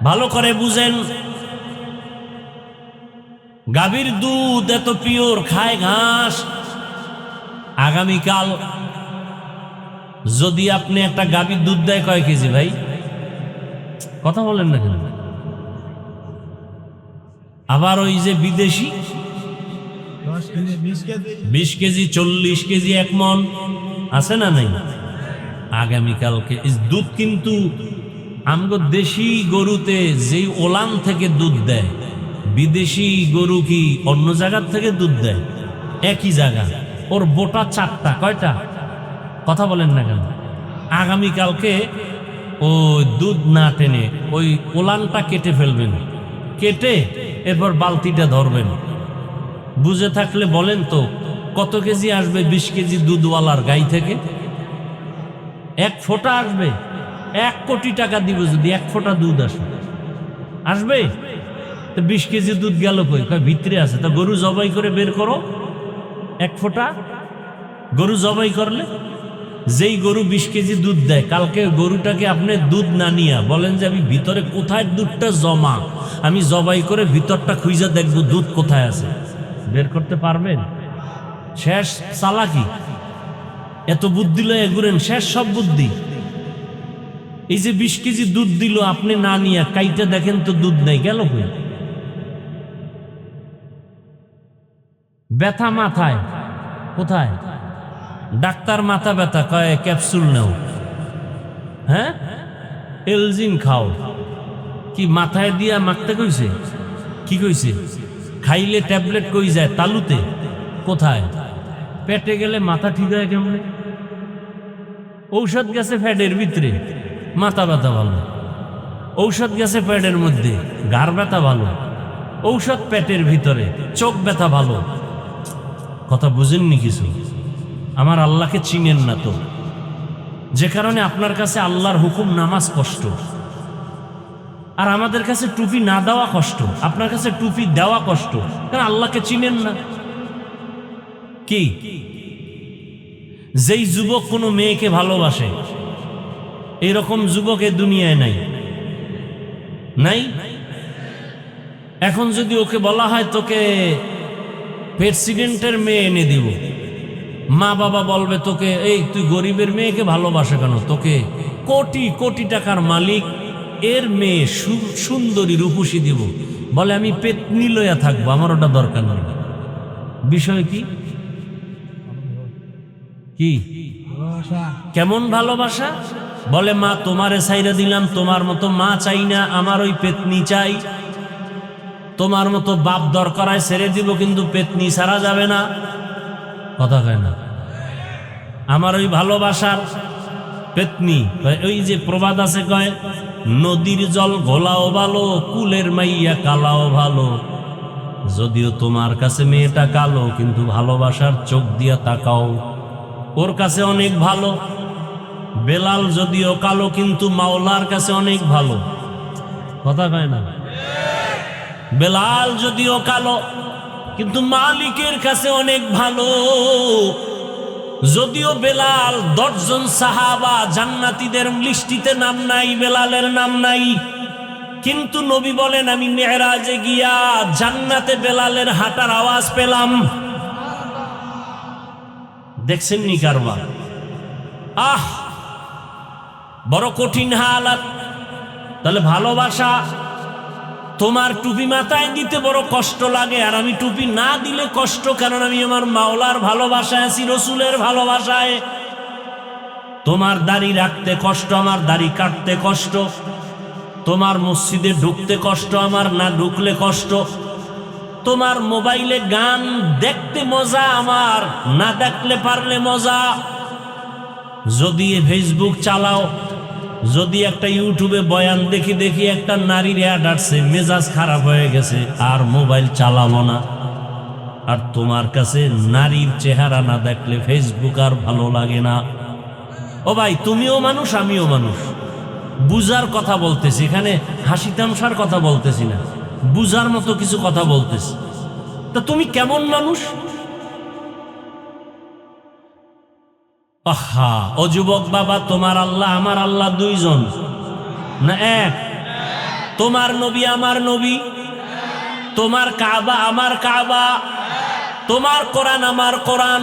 ভালো করে বুঝেন। গাভীর দুধ এত পিওর, খায় ঘাস। আগামীকাল যদি আপনি একটা গাভীর দুধ দেয় কয় কেজি ভাই? কথা বলেন না কেন? আবার ওই যে বিদেশি 20 কেজি, 40 কেজি, 1 মণ আছে না নাই? আগামীকালকে দুধ কিন্তু আমগো দেশি গরুতে যেই ওলান থেকে দুধ দেয়, বিদেশি গরু কি অন্য জায়গার থেকে দুধ দেয়? একই জায়গা, ওর বোটা 4টা। কয়টা? কথা বলেন না কেন? আগামীকালকে ওই দুধ না টেনে ওই ওলানটা কেটে ফেলবেন, কেটে এরপর বালতিটা ধরবেন। বুঝে থাকলে বলেন তো কত কেজি আসবে 20 কেজি দুধওয়ালার গাই থেকে? 1 ফোঁটা আসবে? 1 কোটি টাকা দিব যদি 1 ফোঁটা দুধ আসে, আসবে? তো 20 কেজি দুধ গেল কই? ভিতরে আছে। তা গরু জবাই করে বের করো 1 ফোঁটা। গরু জবাই করলে যেই গরু 20 কেজি দুধ দেয়, কালকে গরুটাকে আপনি দুধ না নিয়ে বলেন যে আমি ভিতরে কোথায় দুধটা জমা, আমি জবাই করে ভিতরটা খুঁজে দেখবো দুধ কোথায় আছে, বের করতে পারবেন? শেষ চালাকি। এত বুদ্ধি লয়ে ঘুরেন, শেষ সব বুদ্ধি। এই যে 20 কেজি দুধ দিল, আপনি না নিয়ে কাইটা দেখেন তো দুধ নেই, গেল কই? ব্যথা মাথায়, কোথায়? ডাক্তার মাথা ব্যথা কয় ক্যাপসুল নাও। হ্যাঁ, এলজিন খাও। কি মাথায় দিয়া মাখতে কইছে? কি কইছে? খাইলে ট্যাবলেট কই যায়? তালুতে। কোথায়? পেটে গেলে মাথা ঠিক হয় কেমনে? ঔষধ গেছে ফ্যাটের ভিতরে, মাথা ব্যথা ভালো। ঔষধ গেছে পেটের মধ্যে, ঘাড় ব্যথা ভালো। ঔষধ পেটের ভিতরে, চোখ ব্যথা ভালো। কথা বুঝেননি কিছু? আমার আল্লাহকে চিনেন না তো, যে কারণে আপনার কাছে আল্লাহর হুকুম নামাজ কষ্ট, আর আমাদের কাছে টুপি না দেওয়া কষ্ট, আপনার কাছে টুপি দেওয়া কষ্ট, কারণ আল্লাহকে চিনেন না। কি যেই যুবক কোনো মেয়েকে ভালোবাসে, এইরকম যুবক এ দুনিয়ায় নাই, নাই। এখন যদি ওকে বলা হয় তোকে প্রেসিডেন্টের মেয়ে এনে দিব, মা বাবা বলবে তোকে, এই তুই গরিবের মেয়েকে ভালোবাসে কেন? তোকে কোটি কোটি টাকার মালিক এর মেয়ে সুন্দরী রূপসী দিব, বলে আমি পেতনি লইয়া থাকবো, আমার ওটা দরকার নেই। বিষয় কি? কি কেমন ভালোবাসা? বলে মা তোমারে ছাইরা দিলাম, তোমার মতো মা চাই না, আমার ওই পেতনি চাই। তোমার মতো বাপ দরকার হয় ছেড়ে দিব, কিন্তু পেতনি ছাড়া যাবে না। কথা কয় না? আমার ওই ভালোবাসার পেতনি। ওই যে প্রবাদ আছে, কয় নদীর জল ঘোলাও ভালো, কুলের মাইয়া কালাও ভালো। যদিও তোমার কাছে মেয়েটা কালো, কিন্তু ভালোবাসার চোখ দিয়া তাকাও, ওর কাছে অনেক ভালো। বেলাল যদিও কালো, কিন্তু মাওলার কাছে অনেক ভালো। কথা কয় না? বেলাল যদিও কালো, কিন্তু মালিকের কাছে অনেক ভালো। যদিও বেলাল 10 জন সাহাবা জান্নাতীদের লিস্টিতে নাম নাই, বেলালের নাম নাই, কিন্তু নবী বলেন আমি মেরাজে গিয়া জান্নাতে বেলালের হাঁটার আওয়াজ পেলাম। দেখছেন নি কারবার? আহ, বড় কঠিন হালাত। তাহলে ভালোবাসা, তোমার টুপি মাথায় দিতে বড় কষ্ট লাগে, আর আমি টুপি না দিলে কষ্ট, কারণ আমি আমার মাওলার ভালোবাসায় আছি, রসুলের ভালোবাসায়। তোমার দাড়ি রাখতে কষ্ট, আমার দাড়ি কাটতে কষ্ট। তোমার মসজিদে ঢুকতে কষ্ট, আমার না ঢুকলে কষ্ট। তোমার মোবাইলে গান দেখতে মজা, আমার না দেখলে পারলে মজা। যদি ফেসবুক চালাও, যদি একটা ইউটিউবে বয়ান দেখি দেখি একটা নারীর অ্যাড আসছে, মেজাজ খারাপ হয়ে গেছে, আর মোবাইল চালাবো না। আর তোমার কাছে নারীর চেহারা না দেখলে ফেসবুক আর ভালো লাগে না। ও ভাই, তুমিও মানুষ, আমিও মানুষ। বুঝার কথা বলতেছি, এখানে হাসি তামসার কথা বলতেছি না, বুঝার মতো কিছু কথা বলতেছি। তা তুমি কেমন মানুষ? আহা, ও যুবক বাবা, তোমার আল্লাহ আমার আল্লাহ দুইজন না এক? তোমার নবী আমার নবী, তোমার কাবা আমার কাবা, তোমার কোরআন আমার কোরআন,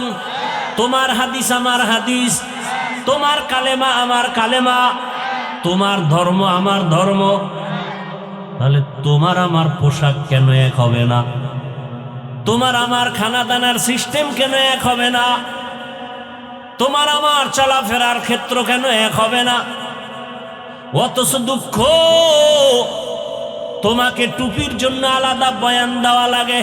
তোমার হাদিস আমার হাদিস, তোমার কালেমা আমার কালেমা, তোমার ধর্ম আমার ধর্ম। তাহলে তোমার আমার পোশাক কেন এক হবে না? তোমার আমার খানা দানার সিস্টেম কেন এক হবে না? তোমার আমার চলাফেরার ক্ষেত্র কেন এক হবে না? অথচ দুঃখ, তোমাকে টুপির জন্য আলাদা বয়ান দেওয়া লাগে,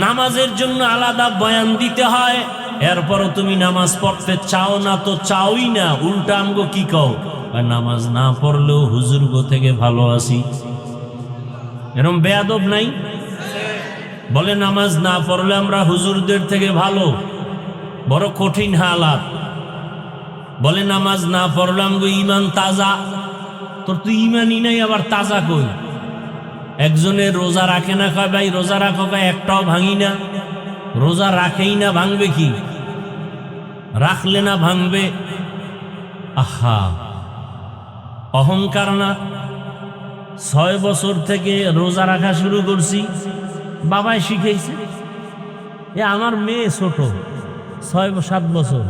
নামাজের জন্য আলাদা বয়ান দিতে হয়, এরপরও তুমি নামাজ পড়তে চাও না। তো চাওই না, উল্টা আমগো কি কও, নামাজ না পড়লেও হুজুর গো থেকে ভালো আছি। এরকম বেয়াদব নাই? বলে নামাজ না পড়লে আমরা হুজুরদের থেকে ভালো। বড় কঠিন হালাত। বলে নামাজ না পড়লে আমগো ইমান তাজা। তোর তো ইমানই নাই, আবার তাজা কই? একজনের রোজা রাখে না, কয় ভাই রোজা রাখো, কয় একটাও ভাঙি না। রোজা রাখেই না, ভাঙবে কি? রাখলে না ভাঙবে। আহা, অহংকার না? 6 বছর থেকে রোজা রাখা শুরু করছি, বাবাই শিখেছে। এ আমার মেয়ে ছোট, 6-7 বছর,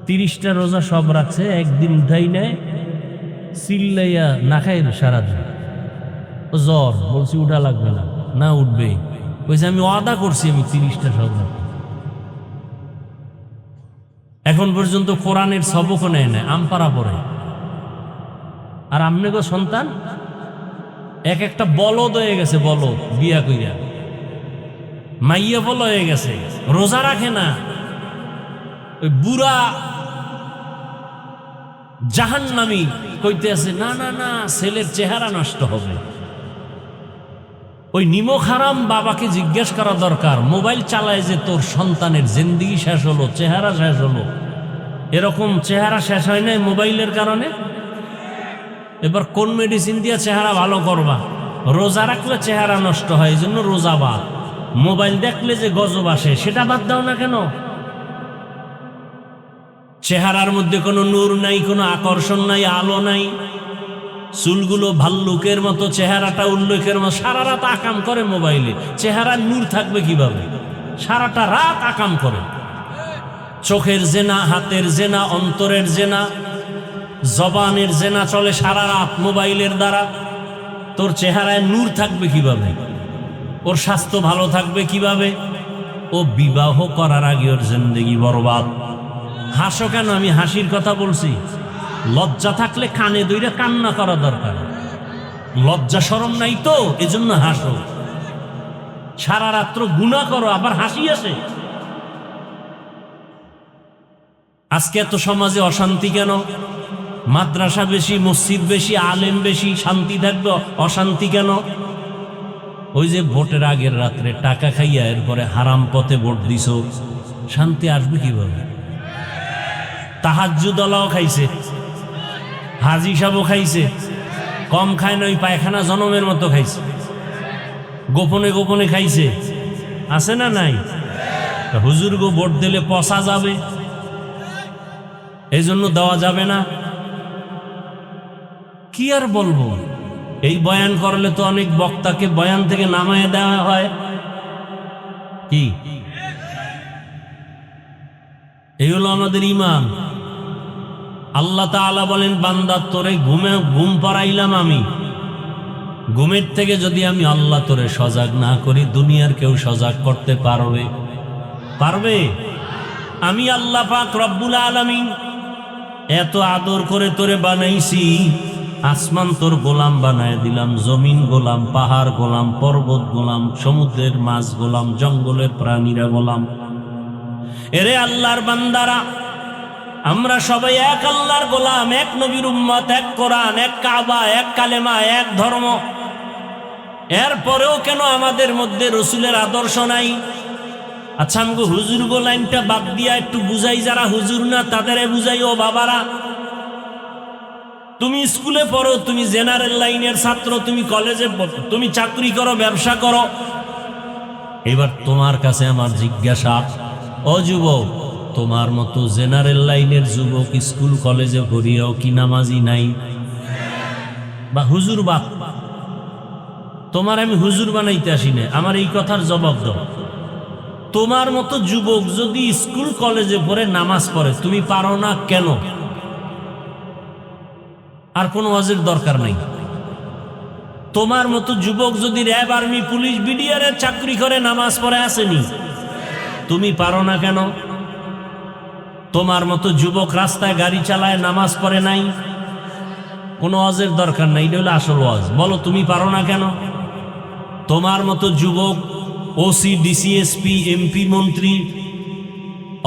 30টা রোজা সব রাখছে, একদিন উঠাই নেয়, চিল্লাইয়া না খাই সারাদিন। জ্বর, বলছি উঠা লাগবে না, না উঠবে। বলছে আমি ওয়াদা করছি আমি 30টা সব রাখবো। এখন পর্যন্ত কোরআনের সবকও নেয় না, আমপারা পড়ে। আর আমনে গো সন্তান এক একটা বলদ হয়ে গেছে, বলদ বিয়া কইরা মাইয়া বল হয়ে গেছে, রোজা রাখে না। ওই বুড়া জাহান্নামী কইতে আছে, না না না, ছেলের চেহারা নষ্ট হবে। ওই নিমক হারাম বাবাকে জিজ্ঞেস করা দরকার, মোবাইল চালায় যে তোর সন্তানের জিন্দেগি শেষ হলো, চেহারা শেষ হলো। এরকম চেহারা শেষ হয় নাই মোবাইলের কারণে। এবার কোন মেডিসিন দিয়ে চেহারা ভালো করবা? রোজা রাখলে চেহারা নষ্ট হয়, এই জন্য রোজা বাদ। মোবাইল দেখলে যে গজব আসে, সেটা বাদ দাও না কেন? চেহারার মধ্যে কোনো নূর নাই, কোনো আকর্ষণ নাই, আলো নাই। চুলগুলো ভাল্লুকের মতো, চেহারাটা উল্লেখের মতো, সারা রাত আকাম করে মোবাইলে। চেহারার নূর থাকবে কিভাবে? সারাটা রাত আকাম করে। চোখের জেনা, হাতের জেনা, অন্তরের জেনা, জবানের জেনা চলে সারা রাত মোবাইলের দ্বারা। তোর চেহারায় নূর থাকবে কিভাবে? ওর স্বাস্থ্য ভালো থাকবে কিভাবে? ও বিবাহ করার আগে ওর জিন্দেগি বরবাদ। হাসো কেন? আমি হাসির কথা বলছি। লজ্জা থাকলে কানে দইরা কান্না করা দরকার। লজ্জা শরম নাই তো, এজন্য হাসো। সারা রাত্র গুনাহ করো, আবার হাসি আসে। আজকে এত সমাজে অশান্তি কেন? মাদ্রাসা বেশি, মসজিদ বেশি, আলেম বেশি, শান্তি থাকবে, অশান্তি কেন? ওই যে ভোটের আগের রাত্রে টাকা খাইয়া এরপরে হারাম পথে ভোট দিছ, শান্তি আসবে কিভাবে? তাহাজ্জুদ আলাও খাইছে, হাজি সাহেবও খাইছে, কম খায় না, ওই পায়খানা জনমের মতো খাইছে, গোপনে গোপনে খাইছে, আছে না নাই? হুজুর গো ভোট দিলে পচা যাবে, এই জন্য দেওয়া যাবে না। কি আর বলবো? এই বয়ান করলে তো অনেক বক্তাকে বয়ান থেকে নামায় দেওয়া হয়। কি এই হলো আমাদের ঈমান। আল্লাহ তাআলা বলেন, বান্দা তোরে ঘুম পাড়াইলাম আমি, ঘুমের থেকে যদি আমি আল্লাহ তোরে সজাগ না করি, দুনিয়ার কেউ সজাগ করতে পারবে? আমি আল্লাহ পাক রব্বুল আলামিন এত আদর করে তোরে বানাইছি, আসমান তোর গোলাম বানায় দিলাম, জমিন গোলাম, পাহাড় গোলাম, পর্বত গোলাম, সমুদ্রের মাছ গোলাম, জঙ্গলের প্রাণীরা গোলাম। এরে আল্লাহর বান্দারা, আমরা সবাই এক আল্লাহর গোলাম, এক নবীর উম্মত, এক কোরআন, এক কাবা, এক কালেমা, এক ধর্ম। এরপরেও কেন আমাদের মধ্যে রসুলের আদর্শ নাই? আচ্ছা, আমগো হুজুর গো লাইনটা বাদ দিয়া একটু বুঝাই, যারা হুজুর না তাদের বুঝাই। ও বাবারা, তুমি স্কুলে পড়ো, তুমি জেনারেল লাইনের ছাত্র, তুমি কলেজে পড়ো, তুমি চাকরি করো, ব্যবসা করো। এবার তোমার কাছে আমার জিজ্ঞাসা, ও যুবক, তোমার মতো জেনারেল লাইনের যুবক স্কুল কলেজে পড়িয়াও কি নামাজি নাই? বা হুজুর বা তোমার আমি হুজুর বানাইতে আসি না, আমার এই কথার জবাব দাও। তোমার মতো যুবক যদি স্কুল কলেজে পড়ে নামাজ পড়ে, তুমি পারো না কেন? আর কোনো ওয়াজের দরকার নাই। তোমার মতো যুবক যদি র্যাব, আর্মি, পুলিশ, বিডিআর এর চাকরি করে নামাজ পড়ে, আসেনি? তুমি পারো না কেন? তোমার মতো যুবক রাস্তায় গাড়ি চালায়, নামাজ পড়ে নাই? কোনো ওয়াজের দরকার নাই, এটা হলো আসল ওয়াজ। বলো তুমি পারো না কেন? তোমার মতো যুবক ওসি, ডিসি, এসপি, এমপি, মন্ত্রী,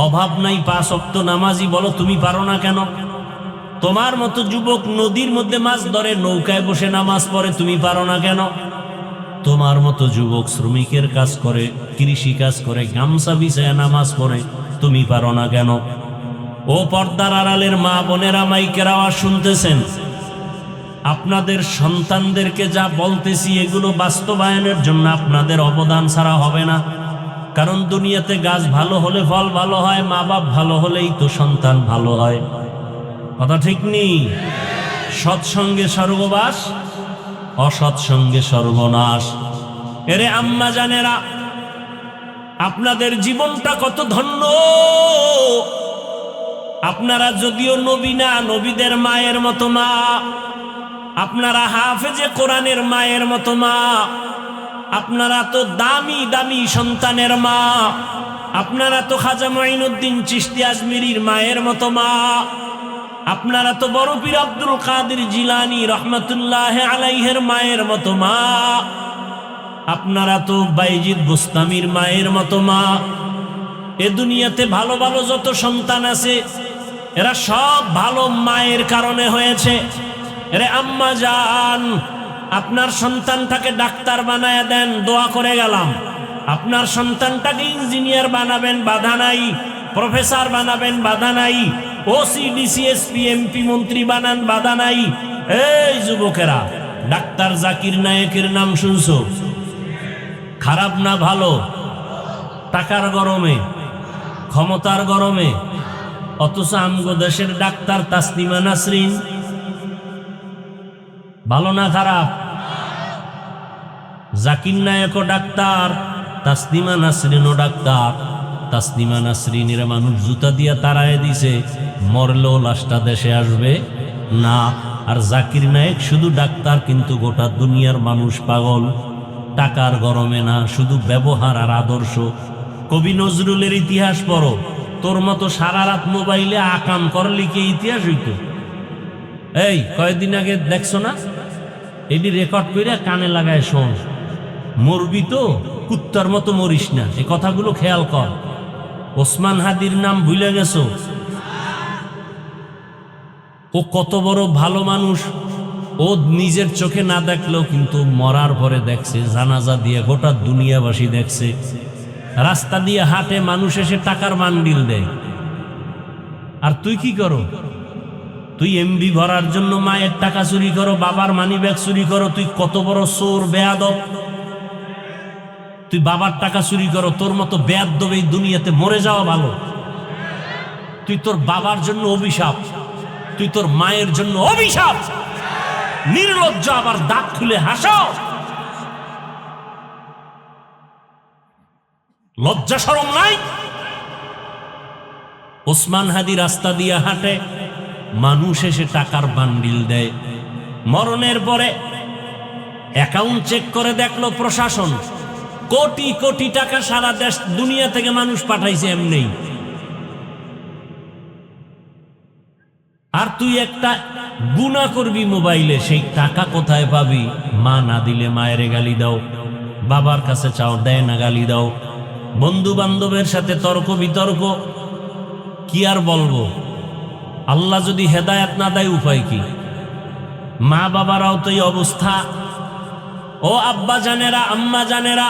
অভাব নাই, 5 ওয়াক্ত নামাজি, বলো তুমি পারো না কেন? তোমার মতো যুবক নদীর মধ্যে মাছ ধরে, নৌকায় বসে নামাজ পড়ে, তুমি পারো না কেন? তোমার মতো যুবক শ্রমিকের কাজ করে, কৃষি কাজ করে, গামছা বিছায় নামাজ পড়ে, তুমি পারো না কেন? ও পর্দার আড়ালের মা বোনেরা, মাইকের আওয়াজ শুনতেছেন, আপনাদের সন্তানদেরকে যা বলতেছি এগুলো বাস্তবায়নের জন্য আপনাদের অবদান ছাড়া হবে না। কারণ দুনিয়াতে গাছ ভালো হলে ফল ভালো হয়, মা বাপ ভালো হলেই তো সন্তান ভালো হয়। কথা ঠিক নেই? সৎসঙ্গে স্বর্গবাস, অসৎসঙ্গে সর্বনাশ। এরে আম্মা জানেরা, আপনাদের জীবনটা কত ধন্য। আপনারা যদিও নবী না, নবীদের মায়ের মতো মা। আপনারা হাফেজে কোরআনের মায়ের মতো মা। আপনারা তো দামি দামি সন্তানের মা। আপনারা তো খাজা মঈনুদ্দিন চিশতি আজমিরির মায়ের মতো মা। আপনারা তো বড় পীর আব্দুল কাদের জিলানী রহমাতুল্লাহ আলাইহির মায়ের মতো মা। আপনারা তো বাইজিদ বুস্তামির মায়ের মতো মা। এ দুনিয়াতে ভালো ভালো যত সন্তান আছে, এরা সব ভালো মায়ের কারণে হয়েছে। এরে আম্মা জান, আপনার সন্তানটাকে ডাক্তার বানায় দেন, দোয়া করে গেলাম। আপনার সন্তানটাকে ইঞ্জিনিয়ার বানাবেন, বাধা নাই। প্রফেসর বানাবেন, বাধা নাই। ওসি, ডিসি, এসপি, এমপি, মন্ত্রী বানান, বাধা নাই। এই যুবকেরা, ডাক্তার জাকির নায়েকের নাম শুনছো? খারাপ না ভালো? টাকার গরমে, ক্ষমতার গরমে। অথচ আমগো দেশের ডাক্তার তাসনিমা নাসরিন ভালো না খারাপ? জাকির নায়েকও ডাক্তার, তাসনিমা নাসরিনও ডাক্তার। তাসনিমা নাসরিনের মানুষ জুতা দিয়া তাড়ায় দিছে, মরলেও লাশটা দেশে আসবে না। আর জাকির নায়েক শুধু ডাক্তার, কিন্তু গোটা দুনিয়ার মানুষ পাগল। টাকার গরমে না, শুধু ব্যবহার আর আদর্শ। কবি নজরুলের ইতিহাস পড়ো, তোর মতো সারা রাত মোবাইলে আকাম করলে কি ইতিহাস হইতো? এই কয়েকদিন আগে দেখছো না, এটি রেকর্ড করে কানে লাগায় শোন। মরবি তো কুত্তার মতো মরিস না, এই কথাগুলো খেয়াল কর। ওসমান হাদির নাম ভুলে গেছো? ও কত বড় ভালো মানুষ। ও নিজের চোখে না দেখলেও কিন্তু মরার পরে দেখছে, জানাজা দিয়ে গোটা দুনিয়াবাসী দেখছে। রাস্তা দিয়ে হাঁটে, মানুষ এসে টাকার বান্ডিল দেয়। আর তুই কি করো? তুই এমবি ভরার জন্য মায়ের টাকা চুরি করো, বাবার মানি ব্যাগ চুরি করো। তুই কত বড় চোর, বেয়াদব। তুই বাবার টাকা চুরি করো, তোর মতো বেয়াদব এই দুনিয়াতে মরে যাওয়া ভালো। তুই তোর বাবার জন্য অভিশাপ, তুই তোর মায়ের জন্য অভিশাপ। নির্লজ্জ, আবার দাঁত খুলে হাসো। লজ্জা শরম নাই? ওসমান হাদি রাস্তা দিয়ে হাঁটে, মানুষ এসে টাকার বান্ডিল দেয়। মরণের পরে অ্যাকাউন্ট চেক করে দেখলো প্রশাসন, কোটি কোটি টাকা সারা দেশ দুনিয়া থেকে মানুষ পাঠাইছে এমনি। আর তুই একটা গুনাহ করবি মোবাইলে, সেই টাকা কোথায় পাবি? মা না দিলে মায়ের গালি দাও, বাবার কাছে চাও, দেয় না গালি দাও, বন্ধু বান্ধবের সাথে তর্ক বিতর্ক, কি আর বলবো? আল্লাহ যদি হেদায়েত না দেয় উপায় কি? মা বাবারাও তো এই অবস্থা। ও আব্বা জানেরা, আম্মা জানেরা,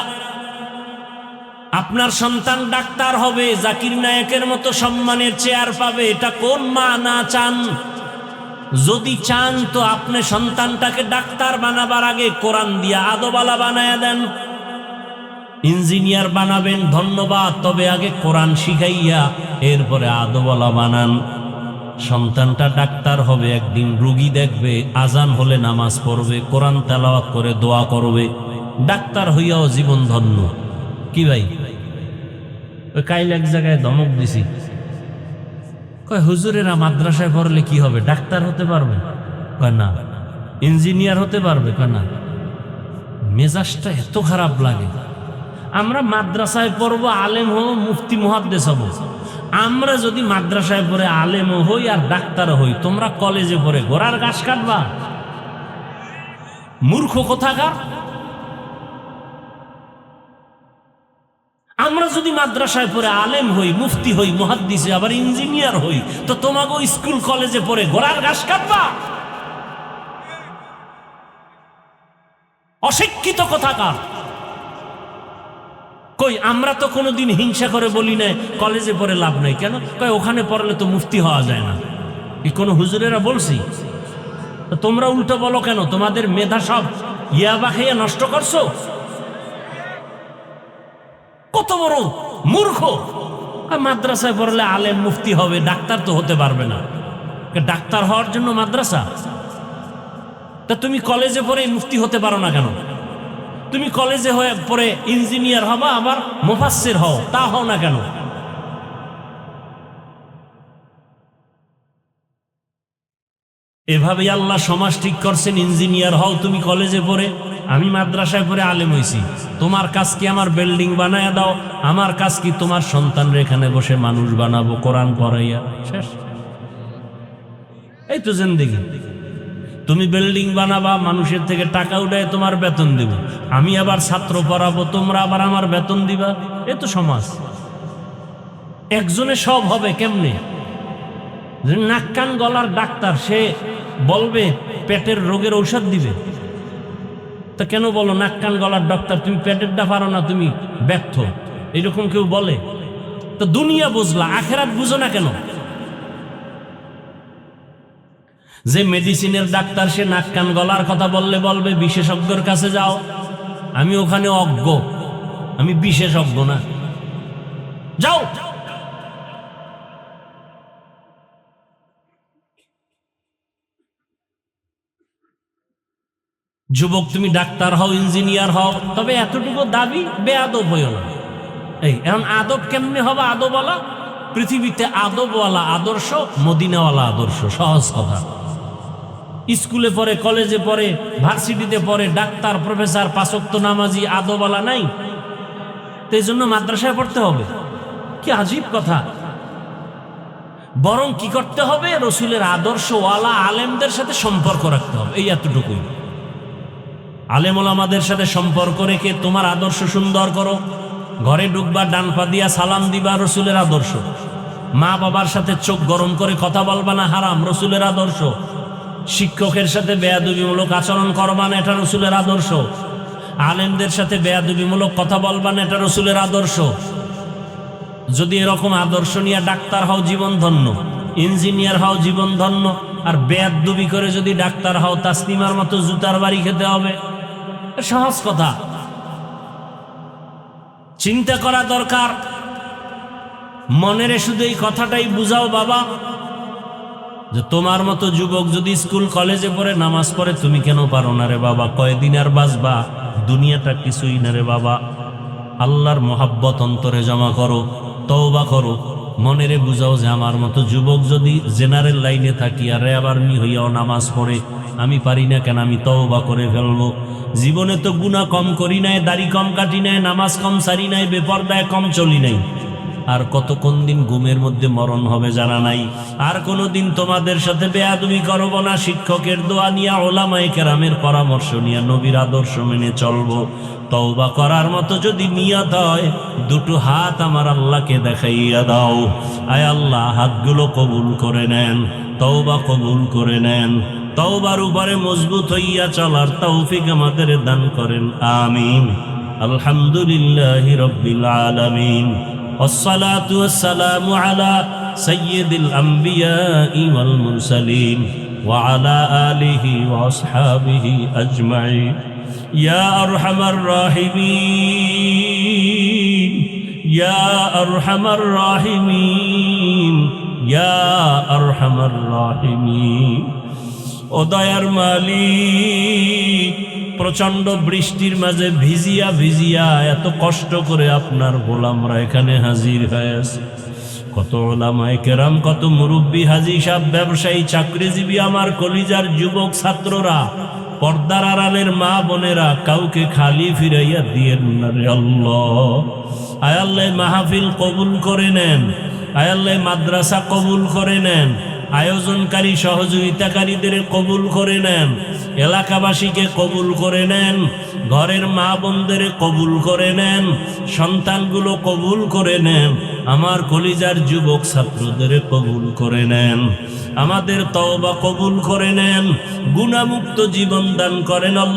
আপনার সন্তান ডাক্তার হবে, জাকির নায়েকের মতো সম্মানের চেয়ার পাবে, এটা কোন মা না চান? যদি চান তো আপনি সন্তানটাকে ডাক্তার বানাবার আগে কোরআন দিয়া আদবালা বানায়া দেন। ইঞ্জিনিয়ার বানাবেন ধন্যবাদ, তবে আগে কোরআন শিখাইয়া এরপরে আদবালা বানান। সন্তানটা ডাক্তার হবে, একদিন রোগী দেখবে, আজান হলে নামাজ পড়বে, কোরআন তেলাওয়াত করে দোয়া করবে, ডাক্তার হইয়াও জীবন ধন্য। কি ভাই, ওই কাইল এক জায়গায় ধমক দিছি, কয় হুজুরেরা মাদ্রাসায় পড়লে কি হবে, ডাক্তার হতে পারবে? কয় না। ইঞ্জিনিয়ার হতে পারবে? কয় না। মেজাজটা এত খারাপ লাগে। আমরা মাদ্রাসায় পড়বো, আলেম হব, মুফতি মুহাদ্দিস হব। আমরা যদি মাদ্রাসায় পড়ে আলেম হই আর ডাক্তার হই, তোমরা কলেজে পড়ে ঘোড়ার ঘাস কাটবা? মূর্খ কোথাকার। আমরা যদি মাদ্রাসায় পড়ে আলেম হই, মুফতি হই, মুহাদ্দিস হই, আবার ইঞ্জিনিয়ার হই, তো তোমাকে স্কুল কলেজে পড়ে ঘোড়ার ঘাস কাটবা? অশিক্ষিত কোথাকার। কই, আমরা তো কোনোদিন হিংসা করে বলি না কলেজে পড়ে লাভ নাই। কেন? কই ওখানে পড়লে তো মুফতি হওয়া যায় না। কি কোনো হুজুরেরা বলছি? তোমরা উল্টো বলো কেন? তোমাদের মেধা সব ইয়াবা খাইয়া নষ্ট করছো। কত বড় মূর্খ। মাদ্রাসায় পড়লে আলেম মুফতি হবে, ডাক্তার তো হতে পারবে না। ডাক্তার হওয়ার জন্য মাদ্রাসা? তা তুমি কলেজে পড়ে মুফতি হতে পারো না কেন? তুমি কলেজে হয়ে পড়ে ইঞ্জিনিয়ার হবা, আবার মুফাসসির হও, তা হও না কেন? এভাবেই আল্লাহ সমাজ ঠিক করছেন। ইঞ্জিনিয়ার হও তুমি কলেজে পড়ে, আমি মাদ্রাসায় পড়ে আলেম হইছি। তোমার কাজ কি আমার বিল্ডিং বানায়া দাও, আমার কাজ কি তোমার সন্তানরা এখানে বসে মানুষ বানাবো কোরআন পড়াইয়া। শেষ। এই তো জিন্দেগি। তুমি বিল্ডিং বানাবা, মানুষের থেকে টাকা উঠায় তোমার বেতন দেব, আমি আবার ছাত্র পড়াবো, তোমরা আবার আমার বেতন দিবা। এ তো সমাজ। একজনে সব হবে কেমনে? নাক কান গলার ডাক্তার, সে বলবে পেটের রোগের ঔষধ দিবে। তা কেন বলো নাক কান গলার ডাক্তার, তুমি পেটেরটা পারো না, তুমি ব্যর্থ, এরকম কেউ বলে? তো দুনিয়া বুঝলা, আখেরাত বুঝো না কেন? যে মেডিসিনের ডাক্তার, সে নাক কান গলার কথা বললে বলবে বিশেষজ্ঞর কাছে যাও। আমি ওখানে অজ্ঞ, আমি বিশেষজ্ঞ না, যাও। যুবক, তুমি ডাক্তার হও, ইঞ্জিনিয়ার হও, তবে এতটুকু দাবি, বেয়াদব হইও না। এই এখন আদব কেমনে হবে? আদবওয়ালা পৃথিবীতে, আদবওয়ালা আদর্শ, মদিনাওয়ালা আদর্শ। সহজ কথা। স্কুলে পড়ে, কলেজে পড়ে, ভার্সিটিতে পড়ে, ডাক্তার, প্রফেসর, পাঁচ ওয়াক্ত নামাজি, আদবওয়ালা নাই। তো এই জন্য মাদ্রাসায় পড়তে হবে? কি আজীব কথা। বরং কি করতে হবে? রসুলের আদর্শওয়ালা আলেমদের সাথে সম্পর্ক রাখতে হবে। এই এতটুকুই। আলেম ওলামাদের সাথে সম্পর্ক রেখে তোমার আদর্শ সুন্দর করো। ঘরে ঢুকবা, ডান পা দিয়া সালাম দিবা, রসুলের আদর্শ। মা বাবার সাথে চোখ গরম করে কথা বলবা না, হারাম, রসুলের আদর্শ। শিক্ষকের সাথে বেয়াদবিমূলক আচরণ করবা না, এটা রসুলের আদর্শ। আলেমদের সাথে বেয়াদবিমূলক কথা বলবা না, এটা রসুলের আদর্শ। যদি এরকম আদর্শ নিয়ে ডাক্তার হও, জীবন ধন্য। ইঞ্জিনিয়ার হও, জীবন ধন্য। আর বেয়াদবি করে যদি ডাক্তার হও, তাসলিমার মতো জুতার বাড়ি খেতে হবে। সহজ কথা। চিন্তা করা দরকার। মনেরে শুধু এই কথাটাই বুঝাও, বাবা যে তোমার মতো যুবক যদি স্কুল কলেজে পড়ে নামাজ পড়ে তুমি কেন পারো না রে বাবা? কয়দিন আর বাঁচবা, দুনিয়াটা কিছুই না রে বাবা। আল্লাহর মোহাব্বত অন্তরে জমা করো, তওবা করো, মনেরে বুঝাও যে আমার মতো যুবক যদি জেনারেল লাইনে থাকি আর রেবারনি হইয়াও নামাজ পড়ে আমি পারি না কেন? আমি তওবা করে ফেলবো। জীবনে তো গুনাহ কম করি নাই, দাড়ি কম কাটি নাই, নামাজ কম সারি নাই, বেপরদায় কম চলি নাই। আর কত কোন দিন ঘুমের মধ্যে মরণ হবে জানা নাই। আর কোনোদিন তোমাদের সাথে বেয়াদবি করব না। শিক্ষকের দোয়া নিয়া, ওলামায়ে কেরামের পরামর্শ নিয়া, নবীর আদর্শ মেনে চলবো। তওবা করার মতো যদি নিয়ত হয়, দুটো হাত আমার আল্লাহকে দেখাইয়া দাও। আয় আল্লাহ, হাতগুলো কবুল করে নেন, তওবা কবুল করে নেন। তওবার উপরে মজবুত হইয়া চলার তৌফিক আমাদের দান করেন, আমিন। আলহামদুলিল্লাহি রাব্বিল আলামিন। والصلاة والسلام على سيد الأنبياء والمرسلين وعلى آله وأصحابه أجمعين يا أرحم الراحمين يا أرحم الراحمين يا أرحم الراحمين ও দয়ার মালিক, প্রচন্ড বৃষ্টির মাঝে ভিজিয়া ভিজিয়া এত কষ্ট করে আপনার গোলামরা এখানে হাজির হয়েছে। কত ওলামায়ে কেরাম, কত মুরব্বী, হাজী সাহেব, ব্যবসায়ী, চাকরিজীবী, আমার কলিজার যুবক ছাত্ররা, পর্দার আড়ালের মা বোনেরা, কাউকে খালি ফিরাইয়া দিয়েন না রে আল্লাহ। আয় আল্লাহ, মাহফিল কবুল করে নেন। আয় আল্লাহ, মাদ্রাসা কবুল করে নেন। আয়োজনকারী সহযোগিতাকারীদের কবুল করে নেন। এলাকাবাসীকে কবুল করে নেন। ঘরের মা বোনদের কবুল করে নেন। সন্তানগুলো কবুল করে নেন। আমার কলিজার যুবক ছাত্রদের কবুল করে নেন। আমাদের তওবা কবুল করে নেন। গুনাহমুক্ত জীবন দান করেন আল্লাহ।